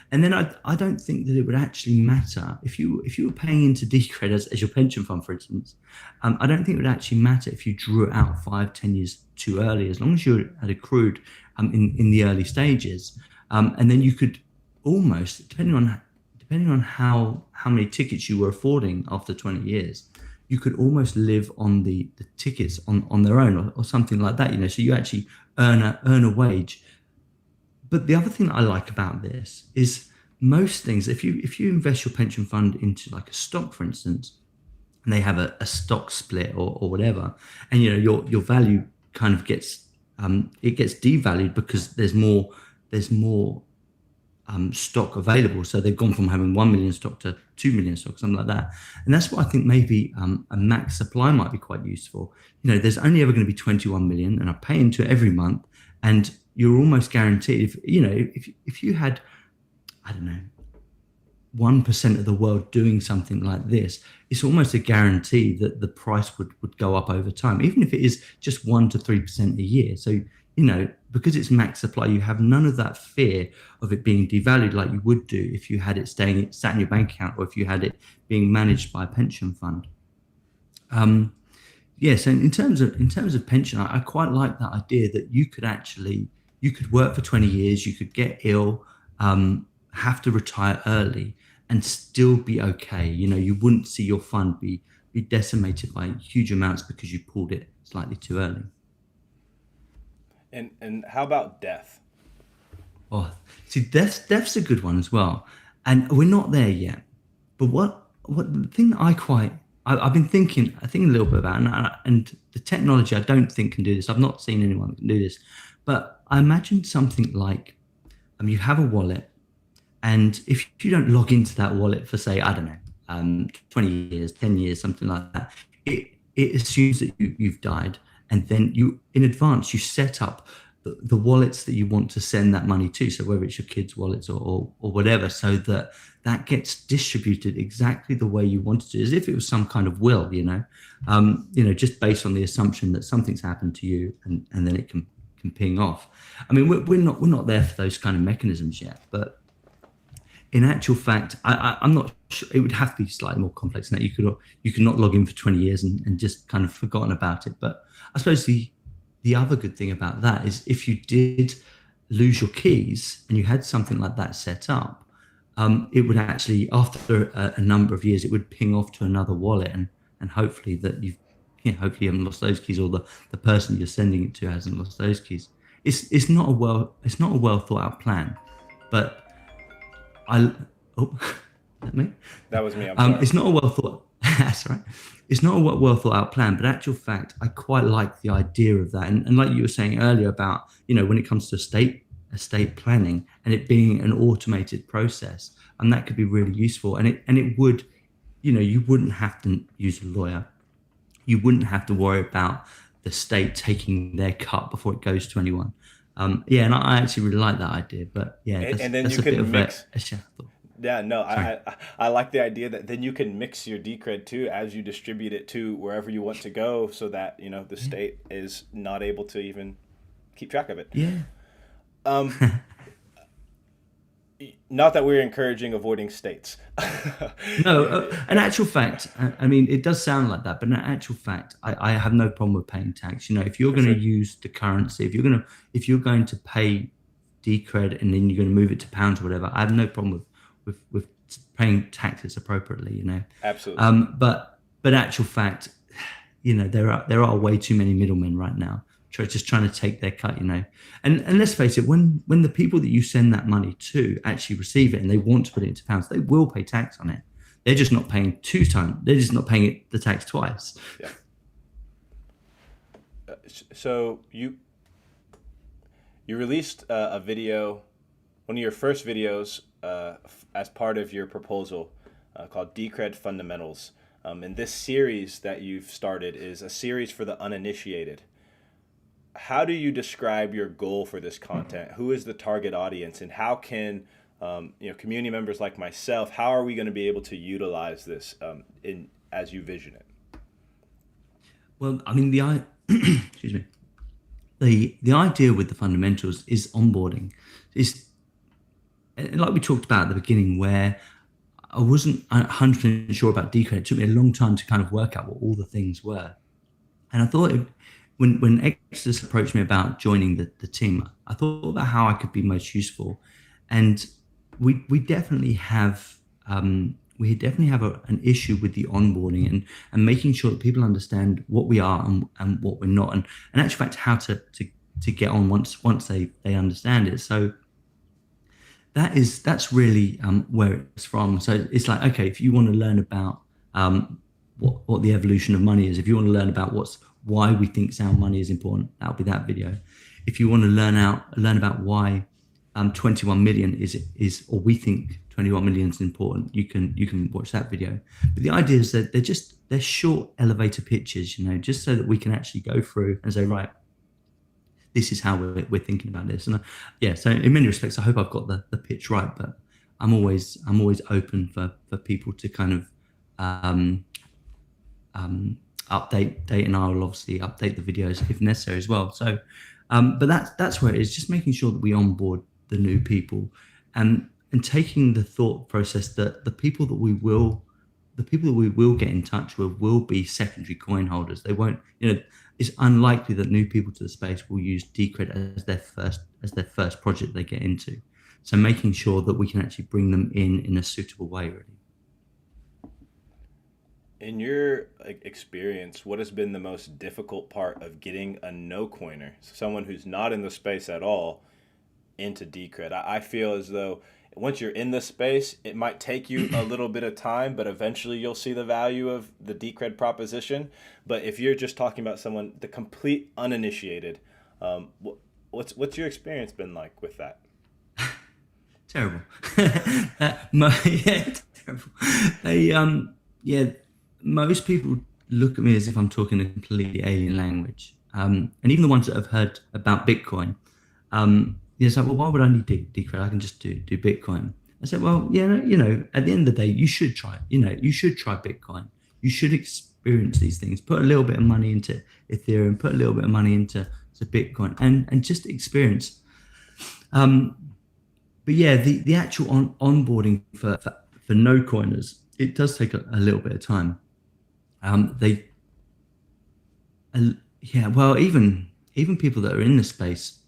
And then I don't think that it would actually matter if you were paying into Decred as your pension fund, for instance. I don't think it would actually matter if you drew it out 5-10 years too early, as long as you had accrued in the early stages. And then you could almost, depending on how many tickets you were affording after 20 years, you could almost live on the tickets on their own, or something like that. So you actually earn a wage. But the other thing that I like about this is, most things, if you invest your pension fund into like a stock, for instance, and they have a stock split or whatever, and your value kind of gets devalued because there's more stock available. So they've gone from having 1 million stock to 2 million stock, something like that. And that's what I think maybe a max supply might be quite useful. There's only ever going to be 21 million, and I pay into it every month, and you're almost guaranteed, if you had, I don't know, 1% of the world doing something like this, it's almost a guarantee that the price would go up over time, even if it is just 1 to 3% a year. So because it's max supply, you have none of that fear of it being devalued like you would do if you had it sat in your bank account, or if you had it being managed by a pension fund. Yes, and in terms of pension, I quite like that idea that you could work for 20 years, you could get ill, have to retire early, and still be okay. You wouldn't see your fund be decimated by huge amounts because you pulled it slightly too early. And how about death? Oh, see, death's a good one as well, and we're not there yet. But what the thing that I've been thinking a little bit about, and the technology I don't think can do this. I've not seen anyone that can do this, but I imagine something like, you have a wallet, and if you don't log into that wallet for, say, I don't know, 20 years, 10 years, something like that, it assumes that you've died, and then in advance you set up the wallets that you want to send that money to. So whether it's your kids' wallets or whatever, so that gets distributed exactly the way you want it to, as if it was some kind of will, just based on the assumption that something's happened to you, and then it can ping off. I mean, we're not there for those kind of mechanisms yet, but in actual fact, I'm not sure. It would have to be slightly more complex than that. You could not log in for 20 years and just kind of forgotten about it. But I suppose the other good thing about that is, if you did lose your keys and you had something like that set up, it would actually, after a number of years, it would ping off to another wallet, and hopefully that hopefully you haven't lost those keys, or the person you're sending it to hasn't lost those keys. It's not a well thought out plan, but that me? That was me. I'm sorry. It's not a well thought. That's right. It's not a well thought out plan, but actual fact, I quite like the idea of that. And like you were saying earlier about, when it comes to estate planning and it being an automated process, and that could be really useful. And it would, you wouldn't have to use a lawyer. You wouldn't have to worry about the state taking their cut before it goes to anyone. And I actually really like that idea. But yeah, And then that's you a bit can of mix. a shadow. Yeah, no, Sorry. I like the idea that then you can mix your Decred too as you distribute it to wherever you want to go, so that the state is not able to even keep track of it. Yeah. Um, Not that we're encouraging avoiding states. No, in actual fact, I mean, it does sound like that, but in actual fact, I have no problem with paying tax. If you're For going sure. to use the currency, if you're going to pay Decred and then you're going to move it to pounds or whatever, I have no problem with paying taxes appropriately. Absolutely. But actual fact, there are way too many middlemen right now, just trying to take their cut. And let's face it, when the people that you send that money to actually receive it and they want to put it into pounds, they will pay tax on it. They're just not paying two times. They're just not paying the tax twice. Yeah. So you released a video, one of your first videos, as part of your proposal, called Decred Fundamentals. And this series that you've started is a series for the uninitiated. How do you describe your goal for this content? Who is the target audience, and how can community members like myself, how are we going to be able to utilize this as you vision it? Well, I mean, excuse me. The idea with the fundamentals is onboarding. Is like we talked about at the beginning, where I wasn't 100% sure about Decred. It took me a long time to kind of work out what all the things were. And I thought, when Exodus approached me about joining the team, I thought about how I could be most useful. And we definitely have an issue with the onboarding and making sure that people understand what we are and what we're not, and actually fact how to get on once they understand it. So that's really where it's from. So it's like, okay, if you want to learn about what the evolution of money is, if you want to learn about why we think sound money is important, that'll be that video. If you want to learn about why 21 million is, or we think 21 million is important, you can watch that video. But the idea is that they're short elevator pitches, just so that we can actually go through and say, right, this is how we're thinking about this. And so in many respects, I hope I've got the pitch right, but I'm always open for people to kind of update, and I will obviously update the videos if necessary as well. So But that's where it is. Just making sure that we onboard the new people, and taking the thought process that the people that we will get in touch with will be secondary coin holders. They won't, it's unlikely that new people to the space will use Decred as their first project they get into. So making sure that we can actually bring them in a suitable way, really. In your experience, what has been the most difficult part of getting a no coiner, someone who's not in the space at all, into Decred? I feel as though once you're in the space, it might take you a little bit of time, but eventually you'll see the value of the Decred proposition. But if you're just talking about someone, the complete uninitiated, what's your experience been like with that? Terrible. Yeah, terrible. Yeah, most people look at me as if I'm talking a completely alien language. And even the ones that have heard about Bitcoin, it's like, well, why would I need Decred? I can just do Bitcoin. I said, well, yeah, at the end of the day, you should try it. You should try Bitcoin. You should experience these things. Put a little bit of money into Ethereum. Put a little bit of money into Bitcoin, and just experience. But yeah, the actual onboarding for no coiners, it does take a little bit of time. They, yeah, well, even people that are in the space,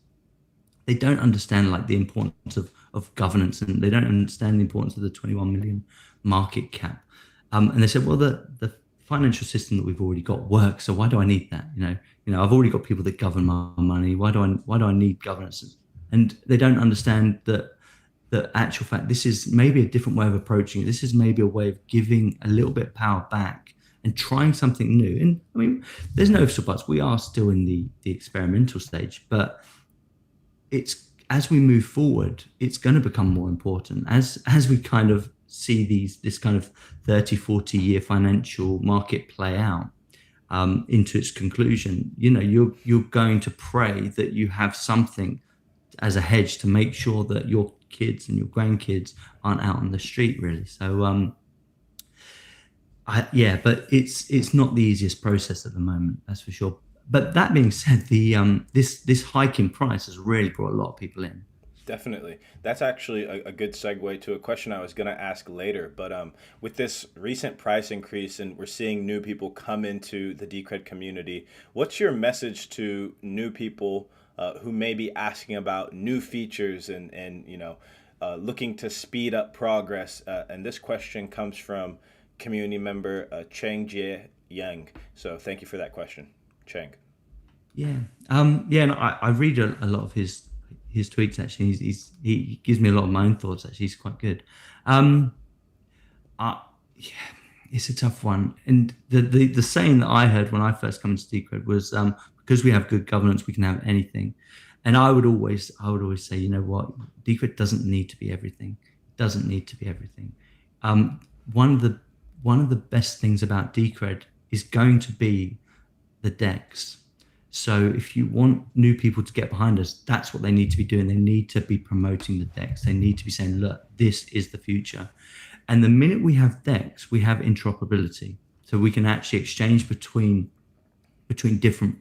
they don't understand like the importance of governance, and they don't understand the importance of the 21 million market cap. And they said, well, the financial system that we've already got works, so why do I need that? I've already got people that govern my money. Why do I need governance? And they don't understand that the actual fact this is maybe a different way of approaching it. This is maybe a way of giving a little bit of power back and trying something new. And I mean, there's no ifs or buts. We are still in the experimental stage, but it's as we move forward, it's going to become more important as we kind of see this kind of 30, 40-year financial market play out into its conclusion. You're going to pray that you have something as a hedge to make sure that your kids and your grandkids aren't out on the street, really. So but it's not the easiest process at the moment, that's for sure. But that being said, the this hike in price has really brought a lot of people in. Definitely. That's actually a good segue to a question I was going to ask later. But with this recent price increase, and we're seeing new people come into the Decred community, what's your message to new people who may be asking about new features and looking to speed up progress? And this question comes from community member Cheng Jie Yang. So thank you for that question, Cheng. Yeah, and I read a lot of his tweets. Actually, he gives me a lot of my own thoughts. Actually, he's quite good. Um, yeah, it's a tough one. And the saying that I heard when I first come to Decred was, because we have good governance, we can have anything. And I would always say, you know what, Decred doesn't need to be everything. It doesn't need to be everything. Um, one of the best things about Decred is going to be the decks. So if you want new people to get behind us, that's what they need to be doing. They need to be promoting the decks. They need to be saying, look, this is the future. And the minute we have decks, we have interoperability. So we can actually exchange between different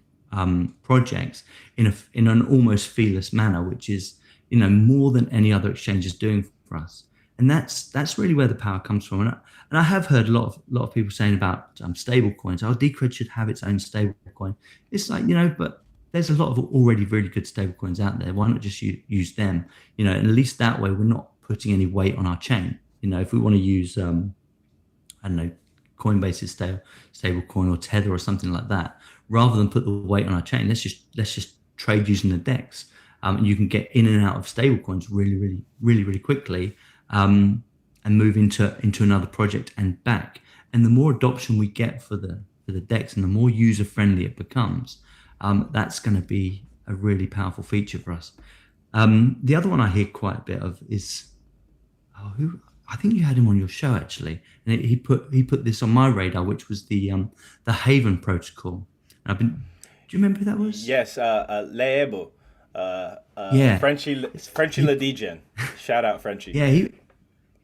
projects in an almost feeless manner, which is more than any other exchange is doing for us. And that's really where the power comes from. And I have heard a lot of people saying about stable coins. Oh, Decred should have its own stable coin. It's like, but there's a lot of already really good stable coins out there. Why not just use them? And at least that way we're not putting any weight on our chain. If we want to use I don't know, Coinbase's stable coin or Tether or something like that, rather than put the weight on our chain, let's just trade using the DEX. And you can get in and out of stable coins really, really, really, really quickly. And move into another project and back. And the more adoption we get for the DEX, and the more user friendly it becomes, that's going to be a really powerful feature for us. The other one I hear quite a bit of is, who I think you had him on your show actually, and he put this on my radar, which was the Haven protocol. And do you remember who that was? Yes, Leebo. Yeah, Frenchie he, Ledigen. Shout out Frenchie. yeah,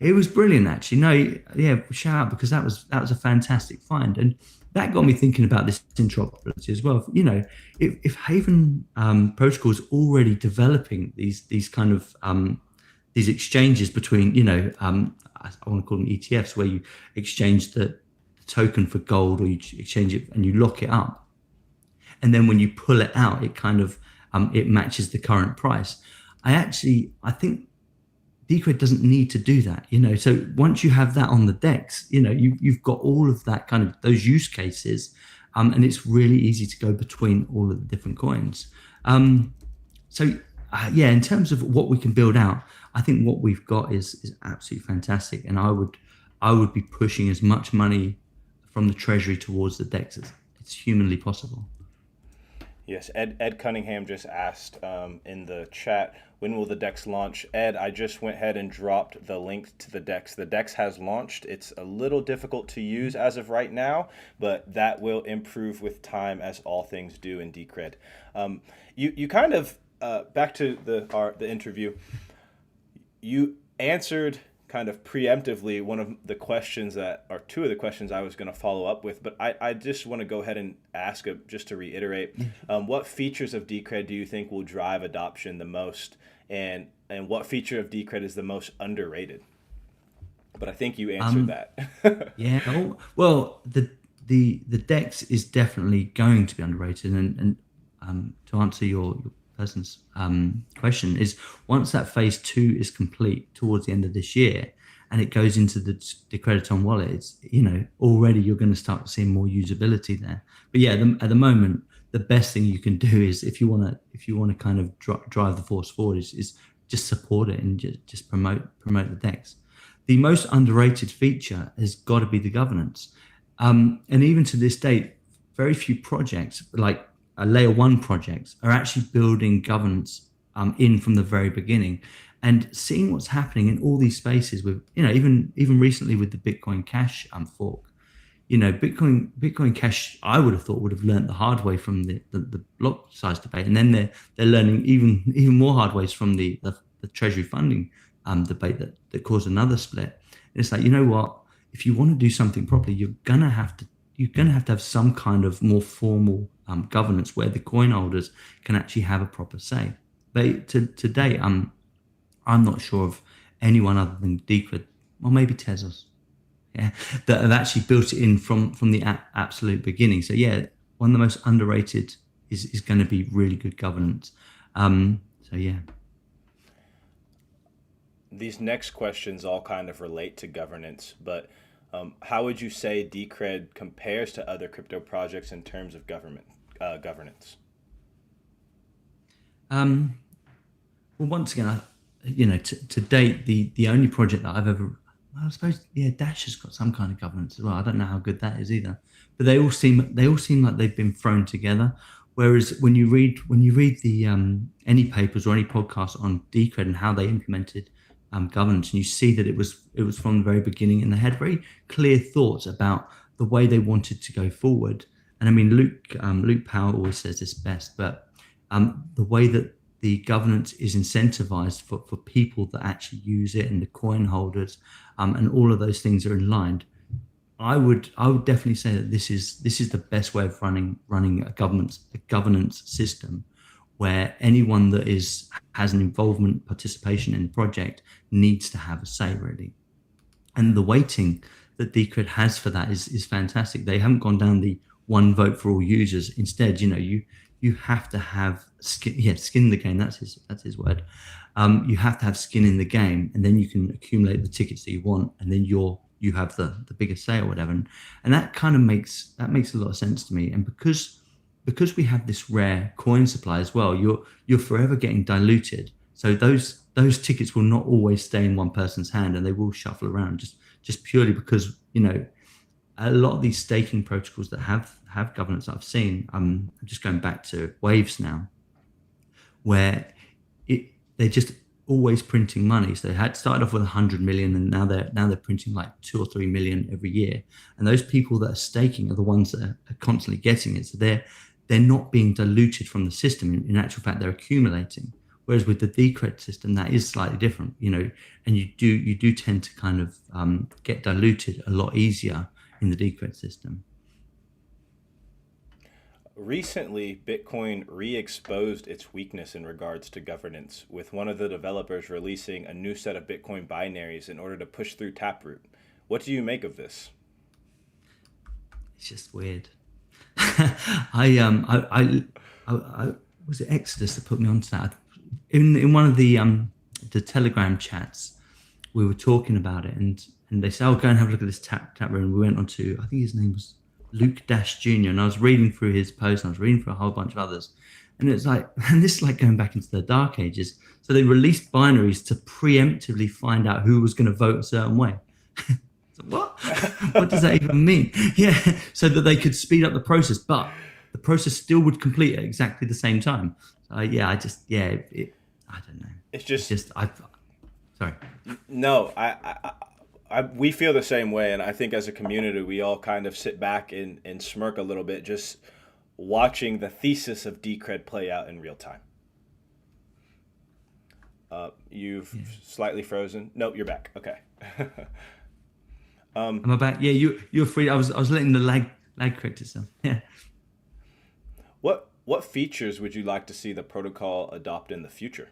It was brilliant, actually. No, yeah, shout out, because that was a fantastic find, and that got me thinking about this interoperability as well. You know, if Haven Protocol is already developing these kind of these exchanges between, I want to call them ETFs, where you exchange the token for gold, or you exchange it and you lock it up, and then when you pull it out, it kind of it matches the current price. I think Decred doesn't need to do that, So once you have that on the decks, you've got all of that kind of those use cases, and it's really easy to go between all of the different coins. So in terms of what we can build out, I think what we've got is absolutely fantastic, and I would be pushing as much money from the treasury towards the decks as it's humanly possible. Yes, Ed Cunningham just asked in the chat, when will the DEX launch? Ed, I just went ahead and dropped the link to the DEX. The DEX has launched. It's a little difficult to use as of right now, but that will improve with time, as all things do in Decred. You kind of, back to the interview, you answered kind of preemptively one of the questions or two of the questions I was going to follow up with, but I just want to go ahead and ask, just to reiterate, what features of Decred do you think will drive adoption the most, and what feature of Decred is the most underrated? But I think you answered that. Yeah. Well, the DEX is definitely going to be underrated, and to answer your person's question, is once that phase 2 is complete towards the end of this year and it goes into the Decrediton wallet, it's, already you're going to start seeing more usability there. But yeah, at the moment, the best thing you can do is, if you want to kind of drive the force forward, is just support it and just promote the DEX. The most underrated feature has got to be the governance, and even to this date, very few projects like layer 1 projects are actually building governance in from the very beginning, and seeing what's happening in all these spaces with, even recently with the Bitcoin Cash fork. Bitcoin Cash, I would have thought, would have learned the hard way from the block size debate, and then they're learning even more hard ways from the treasury funding debate that caused another split. And it's like, you know what, if you want to do something properly, you're gonna have to have some kind of more formal governance where the coin holders can actually have a proper say. But to date, I'm not sure of anyone other than Decred, or maybe Tezos, that have actually built it in from the absolute beginning. So yeah, one of the most underrated is going to be really good governance. So yeah. These next questions all kind of relate to governance, but how would you say Decred compares to other crypto projects in terms of governance? Well, once again, to date, the only project that I've ever, well, I suppose, Dash has got some kind of governance as well. I don't know how good that is either, but they all seem like they've been thrown together. Whereas when you read the any papers or any podcasts on Decred and how they implemented governance, and you see that it was from the very beginning, and they had very clear thoughts about the way they wanted to go forward. And I mean, Luke Powell always says this best, but the way that the governance is incentivized for people that actually use it, and the coin holders, and all of those things are in line. I would definitely say that this is the best way of running a governance system, where anyone that has an involvement, participation in the project needs to have a say, really. And the weighting that Decred has for that is fantastic. They haven't gone down the one vote for all users. Instead, you have to have skin in the game. That's his word. You have to have skin in the game, and then you can accumulate the tickets that you want, and then you have the bigger say or whatever. And that kind of makes a lot of sense to me. And because we have this rare coin supply as well, you're forever getting diluted. So those tickets will not always stay in one person's hand, and they will shuffle around just purely because, a lot of these staking protocols that have governance that I've seen, I'm just going back to Waves now, where they're just always printing money. So they had started off with 100 million, and now they're printing like 2 or 3 million every year. And those people that are staking are the ones that are constantly getting it. So they're not being diluted from the system. In actual fact, they're accumulating. Whereas with the Decred system, that is slightly different, and you do tend to kind of get diluted a lot easier in the Decred system. Recently, Bitcoin re exposed its weakness in regards to governance, with one of the developers releasing a new set of Bitcoin binaries in order to push through Taproot. What do you make of this? It's just weird. I was it Exodus that put me onto that. In one of the Telegram chats, we were talking about it, and they said, "Oh, go and have a look at this tap room." We went on to, I think his name was Luke Dash Jr., and I was reading through his post, and I was reading through a whole bunch of others, and it's like, and this is like going back into the dark ages. So they released binaries to preemptively find out who was going to vote a certain way. So what? What does that even mean? Yeah, so that they could speed up the process, but the process still would complete at exactly the same time. So yeah, I don't know. Sorry. No, we feel the same way, and I think as a community, we all kind of sit back and smirk a little bit, just watching the thesis of Decred play out in real time. You've slightly frozen. Nope, you're back. Okay. Am I back? Yeah, you're free. I was letting the lag correct itself. Yeah. What features would you like to see the protocol adopt in the future?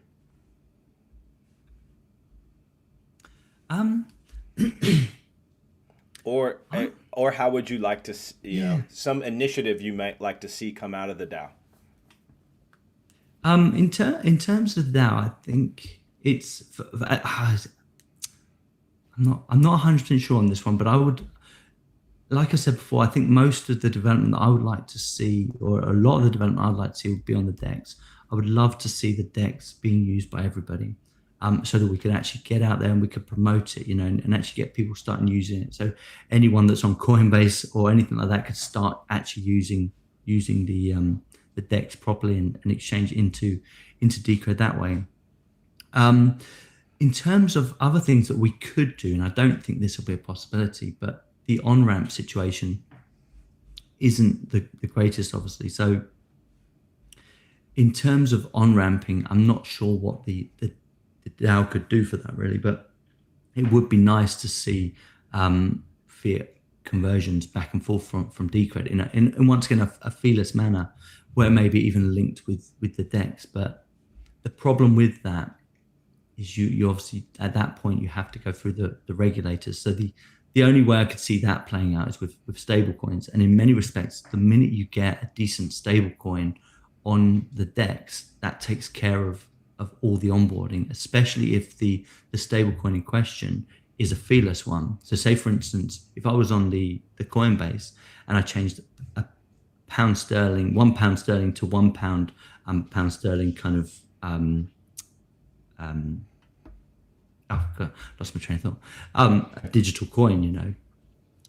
Or how would you like to some initiative you might like to see come out of the DAO? In terms of DAO, I think it's I'm not 100% sure on this one, but I would, like I said before, I think most of the development that I would like to see, or a lot of the development I'd like to see, would be on the DEX. I would love to see the DEX being used by everybody, so that we could actually get out there and we could promote it, and actually get people starting using it. So anyone that's on Coinbase or anything like that could start actually using the DEX properly and exchange into Decred that way. In terms of other things that we could do, and I don't think this will be a possibility, but the on-ramp situation isn't the greatest, obviously. So in terms of on-ramping, I'm not sure what the DAO could do for that, really, but it would be nice to see fiat conversions back and forth from Decred in once again a feeless manner, where maybe even linked with the DEX. But the problem with that is you obviously, at that point, you have to go through the regulators. So the only way I could see that playing out is with stable coins. And in many respects, the minute you get a decent stable coin on the DEX, that takes care of all the onboarding, especially if the stable coin in question is a feeless one. So say, for instance, if I was on the Coinbase and I changed a pound sterling, £1 to £1 pound sterling kind of lost my train of thought. A digital coin,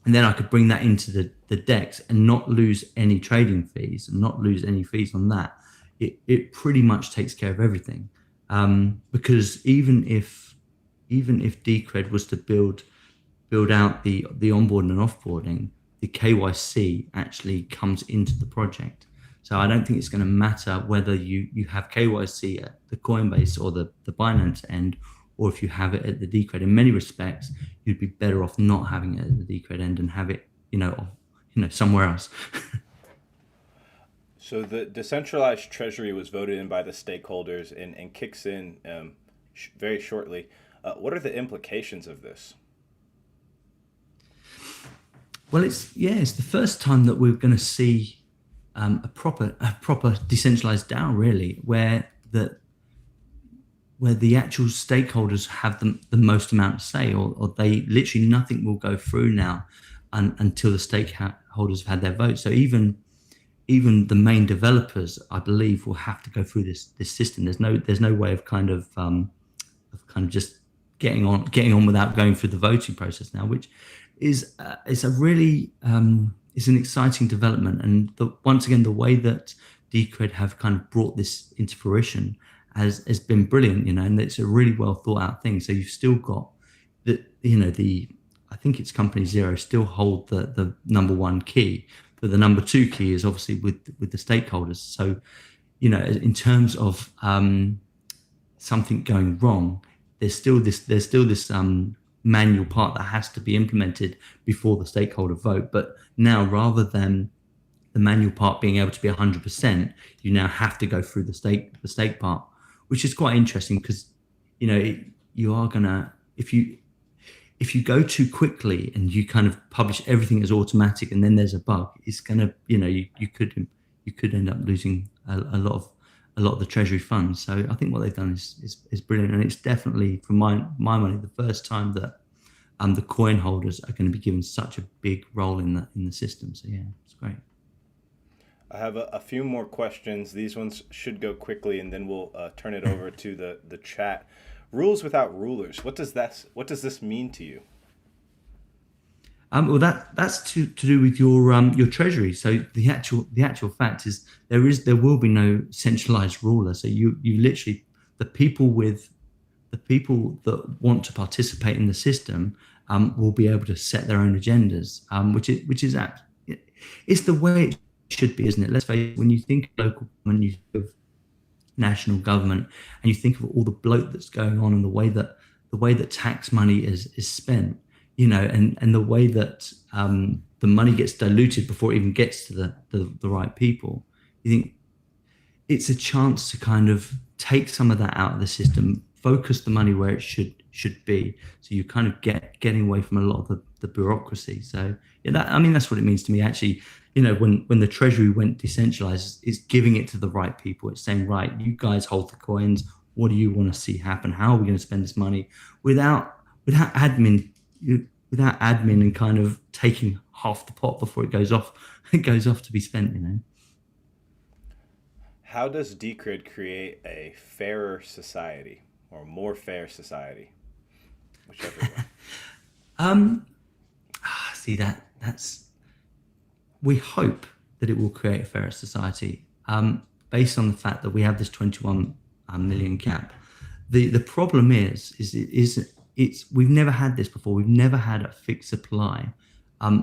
and then I could bring that into the DEX and not lose any trading fees and not lose any fees on that. It pretty much takes care of everything, because even if Decred was to build out the onboarding and offboarding, the KYC actually comes into the project. So I don't think it's going to matter whether you have KYC at the Coinbase or the Binance end, or if you have it at the Decred. In many respects, you'd be better off not having it at the Decred end and have it, somewhere else. So the decentralized treasury was voted in by the stakeholders and kicks in very shortly. What are the implications of this? Well, it's the first time that we're going to see a proper decentralized DAO, really, where the actual stakeholders have the most amount to say, or they literally nothing will go through now until the stakeholders have had their vote. So even the main developers, I believe, will have to go through this system. There's no way of kind of just getting on without going through the voting process now, which is a really is an exciting development. And once again, the way that Decred have kind of brought this into fruition has been brilliant, and it's a really well thought out thing. So you've still got I think it's Company Zero still hold the number one key, but the number two key is obviously with the stakeholders. So, in terms of something going wrong, there's still this manual part that has to be implemented before the stakeholder vote. But now, rather than the manual part being able to be 100%, you now have to go through the stake part, which is quite interesting because you are gonna, if you go too quickly and you kind of publish everything as automatic and then there's a bug, it's gonna, you could end up losing a lot of the treasury funds. So I think what they've done is brilliant, and it's definitely, from my money, the first time that the coin holders are going to be given such a big role in the system. So yeah, it's great. I have a few more questions. These ones should go quickly, and then we'll turn it over to the chat. Rules without rulers. What does this mean to you? Well, that's to do with your treasury. So the actual fact is there will be no centralized ruler. So you literally, the people that want to participate in the system will be able to set their own agendas, which is it's the way it should be, isn't it? Let's face it. When you think of local, when you think of national government, and you think of all the bloat that's going on, and the way that tax money is spent, and the way that the money gets diluted before it even gets to the right people. You think it's a chance to kind of take some of that out of the system, focus the money where it should be. So you kind of getting away from a lot of the bureaucracy. So yeah, that's what it means to me. Actually, when the treasury went decentralized, it's giving it to the right people. It's saying, right, you guys hold the coins. What do you want to see happen? How are we going to spend this money without admin? Without admin and kind of taking half the pot before it goes off to be spent. How does Decred create a fairer society or more fair society? Whichever one. See that's we hope that it will create a fairer society, based on the fact that we have this 21 million cap. The problem is we've never had this before. We've never had a fixed supply.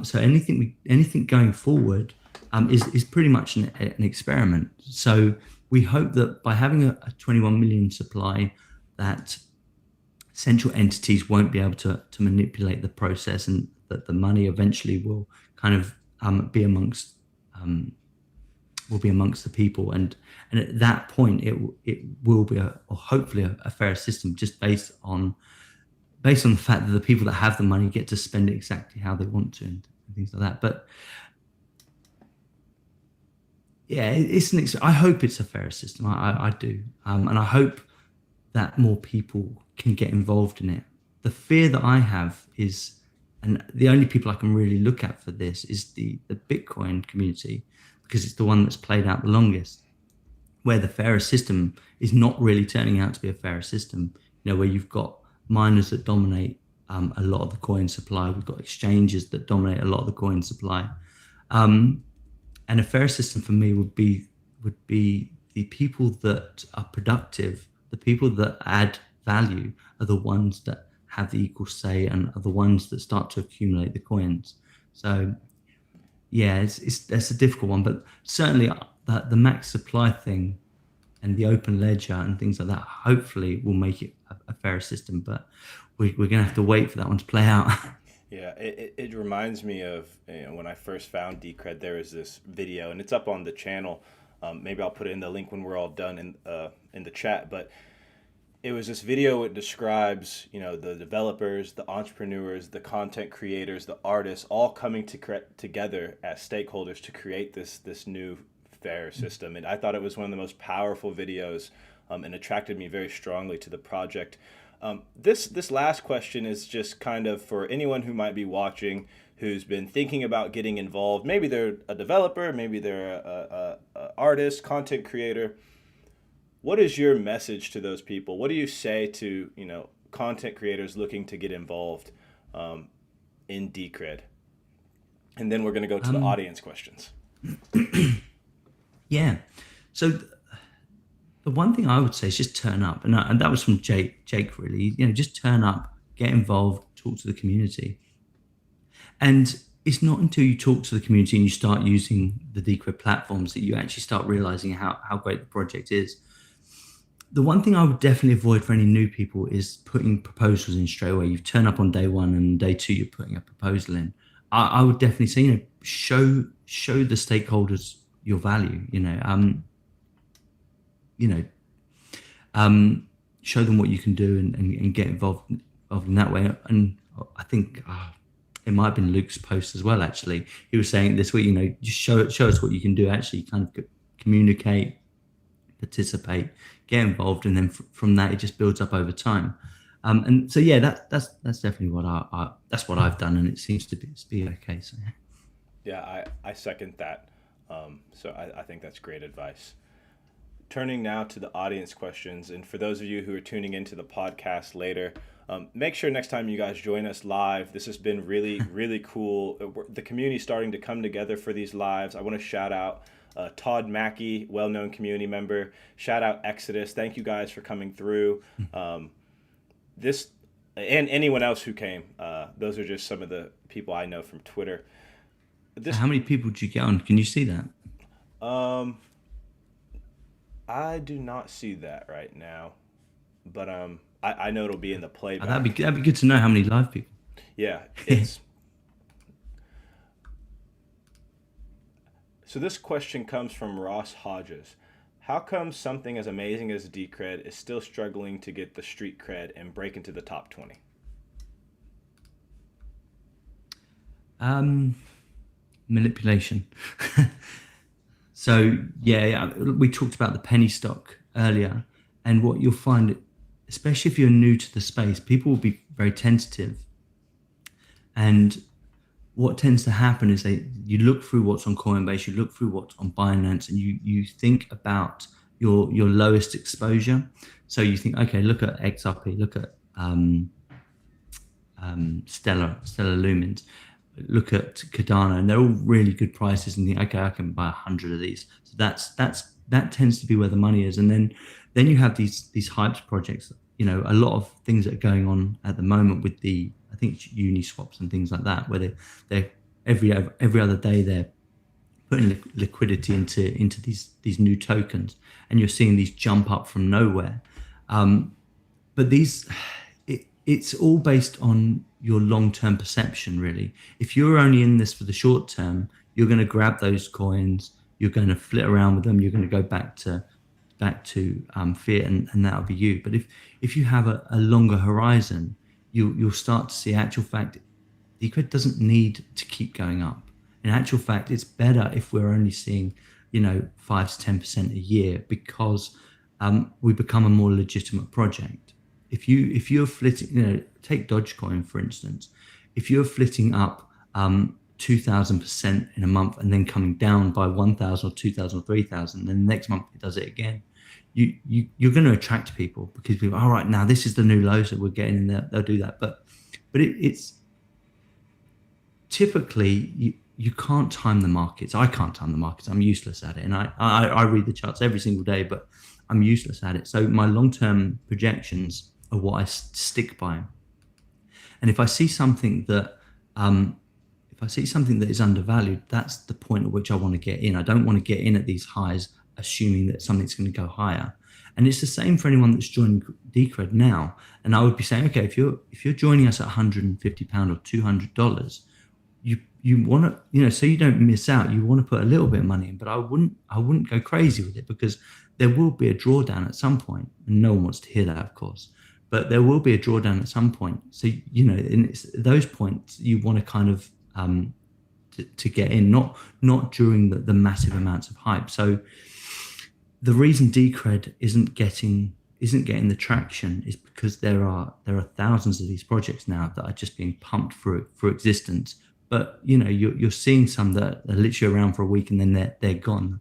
So anything going forward is pretty much an experiment. So we hope that by having a 21 million supply, that central entities won't be able to manipulate the process, and that the money eventually will kind of be amongst the people, and at that point it will be hopefully a fairer system, just based on the fact that the people that have the money get to spend it exactly how they want to, and things like that. But yeah, I hope it's a fairer system. I do, and I hope that more people can get involved in it. The fear that I have is, and the only people I can really look at for this is the Bitcoin community, because it's the one that's played out the longest, where the fairer system is not really turning out to be a fairer system. Where you've got miners that dominate a lot of the coin supply. We've got exchanges that dominate a lot of the coin supply. And a fair system for me would be the people that are productive, the people that add value are the ones that have the equal say and are the ones that start to accumulate the coins. So yeah, that's a difficult one, but certainly the max supply thing and the open ledger and things like that hopefully will make it a fairer system, but we're going to have to wait for that one to play out. Yeah, it reminds me of when I first found Decred. There was this video, and it's up on the channel. Maybe I'll put it in the link when we're all done in the chat. But it was this video. It describes the developers, the entrepreneurs, the content creators, the artists, all coming together as stakeholders to create this new fair system. And I thought it was one of the most powerful videos, and attracted me very strongly to the project. This last question is just kind of for anyone who might be watching, who's been thinking about getting involved. Maybe they're a developer, maybe they're a artist, content creator. What is your message to those people? What do you say to content creators looking to get involved in Decred? And then we're going to go to the audience questions. Yeah. So the one thing I would say is just turn up, and that was from Jake really. Just turn up, get involved, talk to the community. And it's not until you talk to the community and you start using the Decred platforms that you actually start realizing how great the project is. The one thing I would definitely avoid for any new people is putting proposals in straight away. You turn up on day one and day two you're putting a proposal in. I would definitely say, show the stakeholders your value. You know, um, show them what you can do and get involved in that way. And I think it might have been Luke's post as well. Actually, he was saying this week, just show us what you can do. Actually, kind of communicate, participate, get involved, and then from that it just builds up over time. And so yeah, that's definitely what that's what I've done, and it seems to be okay. So Yeah, I second that. So I think that's great advice. Turning now to the audience questions, and for those of you who are tuning into the podcast later, make sure next time you guys join us live. This has been really, really cool. The community's starting to come together for these lives. I want to shout out Todd Mackey, well-known community member. Shout out Exodus. Thank you guys for coming through. This and anyone else who came. Those are just some of the people I know from Twitter. how many people did you get on? Can you see that? Um, I do not see that right now, but I know it'll be in the playback. That'd be good to know how many live people. Yeah, it's. So this question comes from Ross Hodges. How come something as amazing as Decred is still struggling to get the street cred and break into the top 20? Manipulation. So yeah, we talked about the penny stock earlier, and what you'll find, especially if you're new to the space, people will be very tentative. And what tends to happen is you look through what's on Coinbase, you look through what's on Binance, and you think about your lowest exposure. So you think, okay, look at XRP, look at Stellar Lumens, look at Cardano, and they're all really good prices, and think, okay, I can buy 100 of these. So that tends to be where the money is. And then you have these hyped projects. A lot of things that are going on at the moment with I think Uniswaps and things like that, where they every other day they're putting liquidity into these new tokens, and you're seeing these jump up from nowhere. But it's all based on your long-term perception, really. If you're only in this for the short term, you're going to grab those coins, you're going to flit around with them, you're going to go back to fiat, and that'll be you. But if you have a longer horizon, you'll start to see, actual fact, Decred doesn't need to keep going up. In actual fact, it's better if we're only seeing 5 to 10% a year, because we become a more legitimate project. If you're flitting, take Dogecoin for instance. If you're flitting up 2,000% in a month and then coming down by 1,000 or 2,000 or 3,000, then the next month it does it again, you're going to attract people, because people, all right, now this is the new low, so we're getting in there. They'll do that, but it's typically you can't time the markets. I can't time the markets. I'm useless at it, and I read the charts every single day, but I'm useless at it. So my long-term projections are what I stick by. And if I see something that is undervalued, that's the point at which I want to get in. I don't want to get in at these highs assuming that something's going to go higher. And it's the same for anyone that's joining Decred now. And I would be saying, okay, if you're joining us at £150 or $200, you want to, so you don't miss out, you want to put a little bit of money in, but I wouldn't go crazy with it, because there will be a drawdown at some point, and no one wants to hear that, of course, but there will be a drawdown at some point. So, in those points you want to kind of to get in, not during the massive amounts of hype. So the reason Decred isn't getting the traction is because there are thousands of these projects now that are just being pumped for existence. But you're seeing some that are literally around for a week and then they're gone.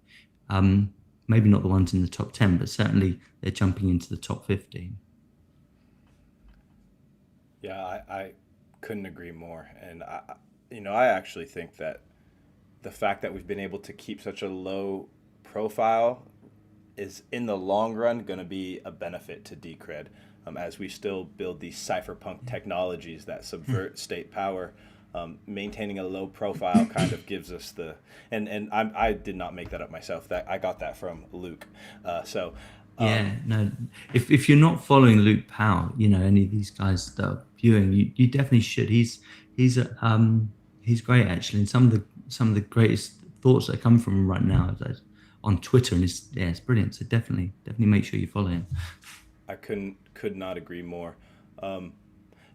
Maybe not the ones in the top 10, but certainly they're jumping into the top 15. Yeah, I couldn't agree more. And I actually think that the fact that we've been able to keep such a low profile is, in the long run, going to be a benefit to Decred, as we still build these cypherpunk technologies that subvert state power. Maintaining a low profile kind of gives us I did not make that up myself. That I got that from Luke. Yeah, no. If you're not following Luke Powell, any of these guys that are viewing, you definitely should. He's great actually, and some of the greatest thoughts that come from him right now is on Twitter, and it's brilliant. So definitely make sure you follow him. I could not agree more. Um,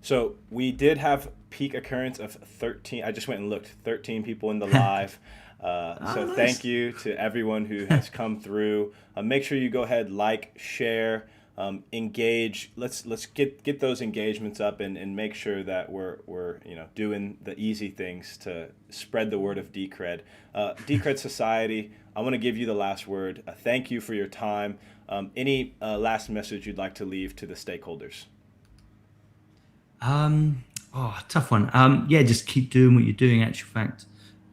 So we did have peak occurrence of 13. I just went and looked, 13 people in the live. So Oh, thank nice. you to everyone who has come through. Make sure you go ahead, like, share, engage. Let's get those engagements up and make sure that we're doing the easy things to spread the word of Decred. Decred Society. I want to give you the last word. Thank you for your time. Any last message you'd like to leave to the stakeholders? Tough one. Yeah, just keep doing what you're doing. Actual fact,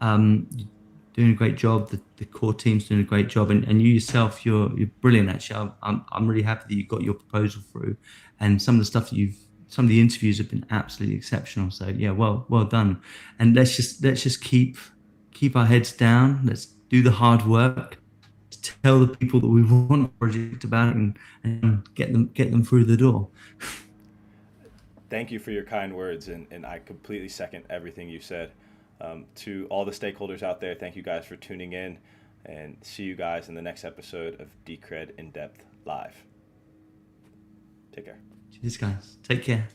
you're doing a great job. The core team's doing a great job, and you yourself, you're brilliant. Actually, I'm really happy that you got your proposal through, and some of the interviews have been absolutely exceptional. So yeah, well done. And let's just keep our heads down. Let's do the hard work. Tell the people that we want a project about it, and get them through the door. Thank you for your kind words, and I completely second everything you said. To all the stakeholders out there, thank you guys for tuning in, and see you guys in the next episode of Decred In Depth Live. Take care. Cheers, guys. Take care.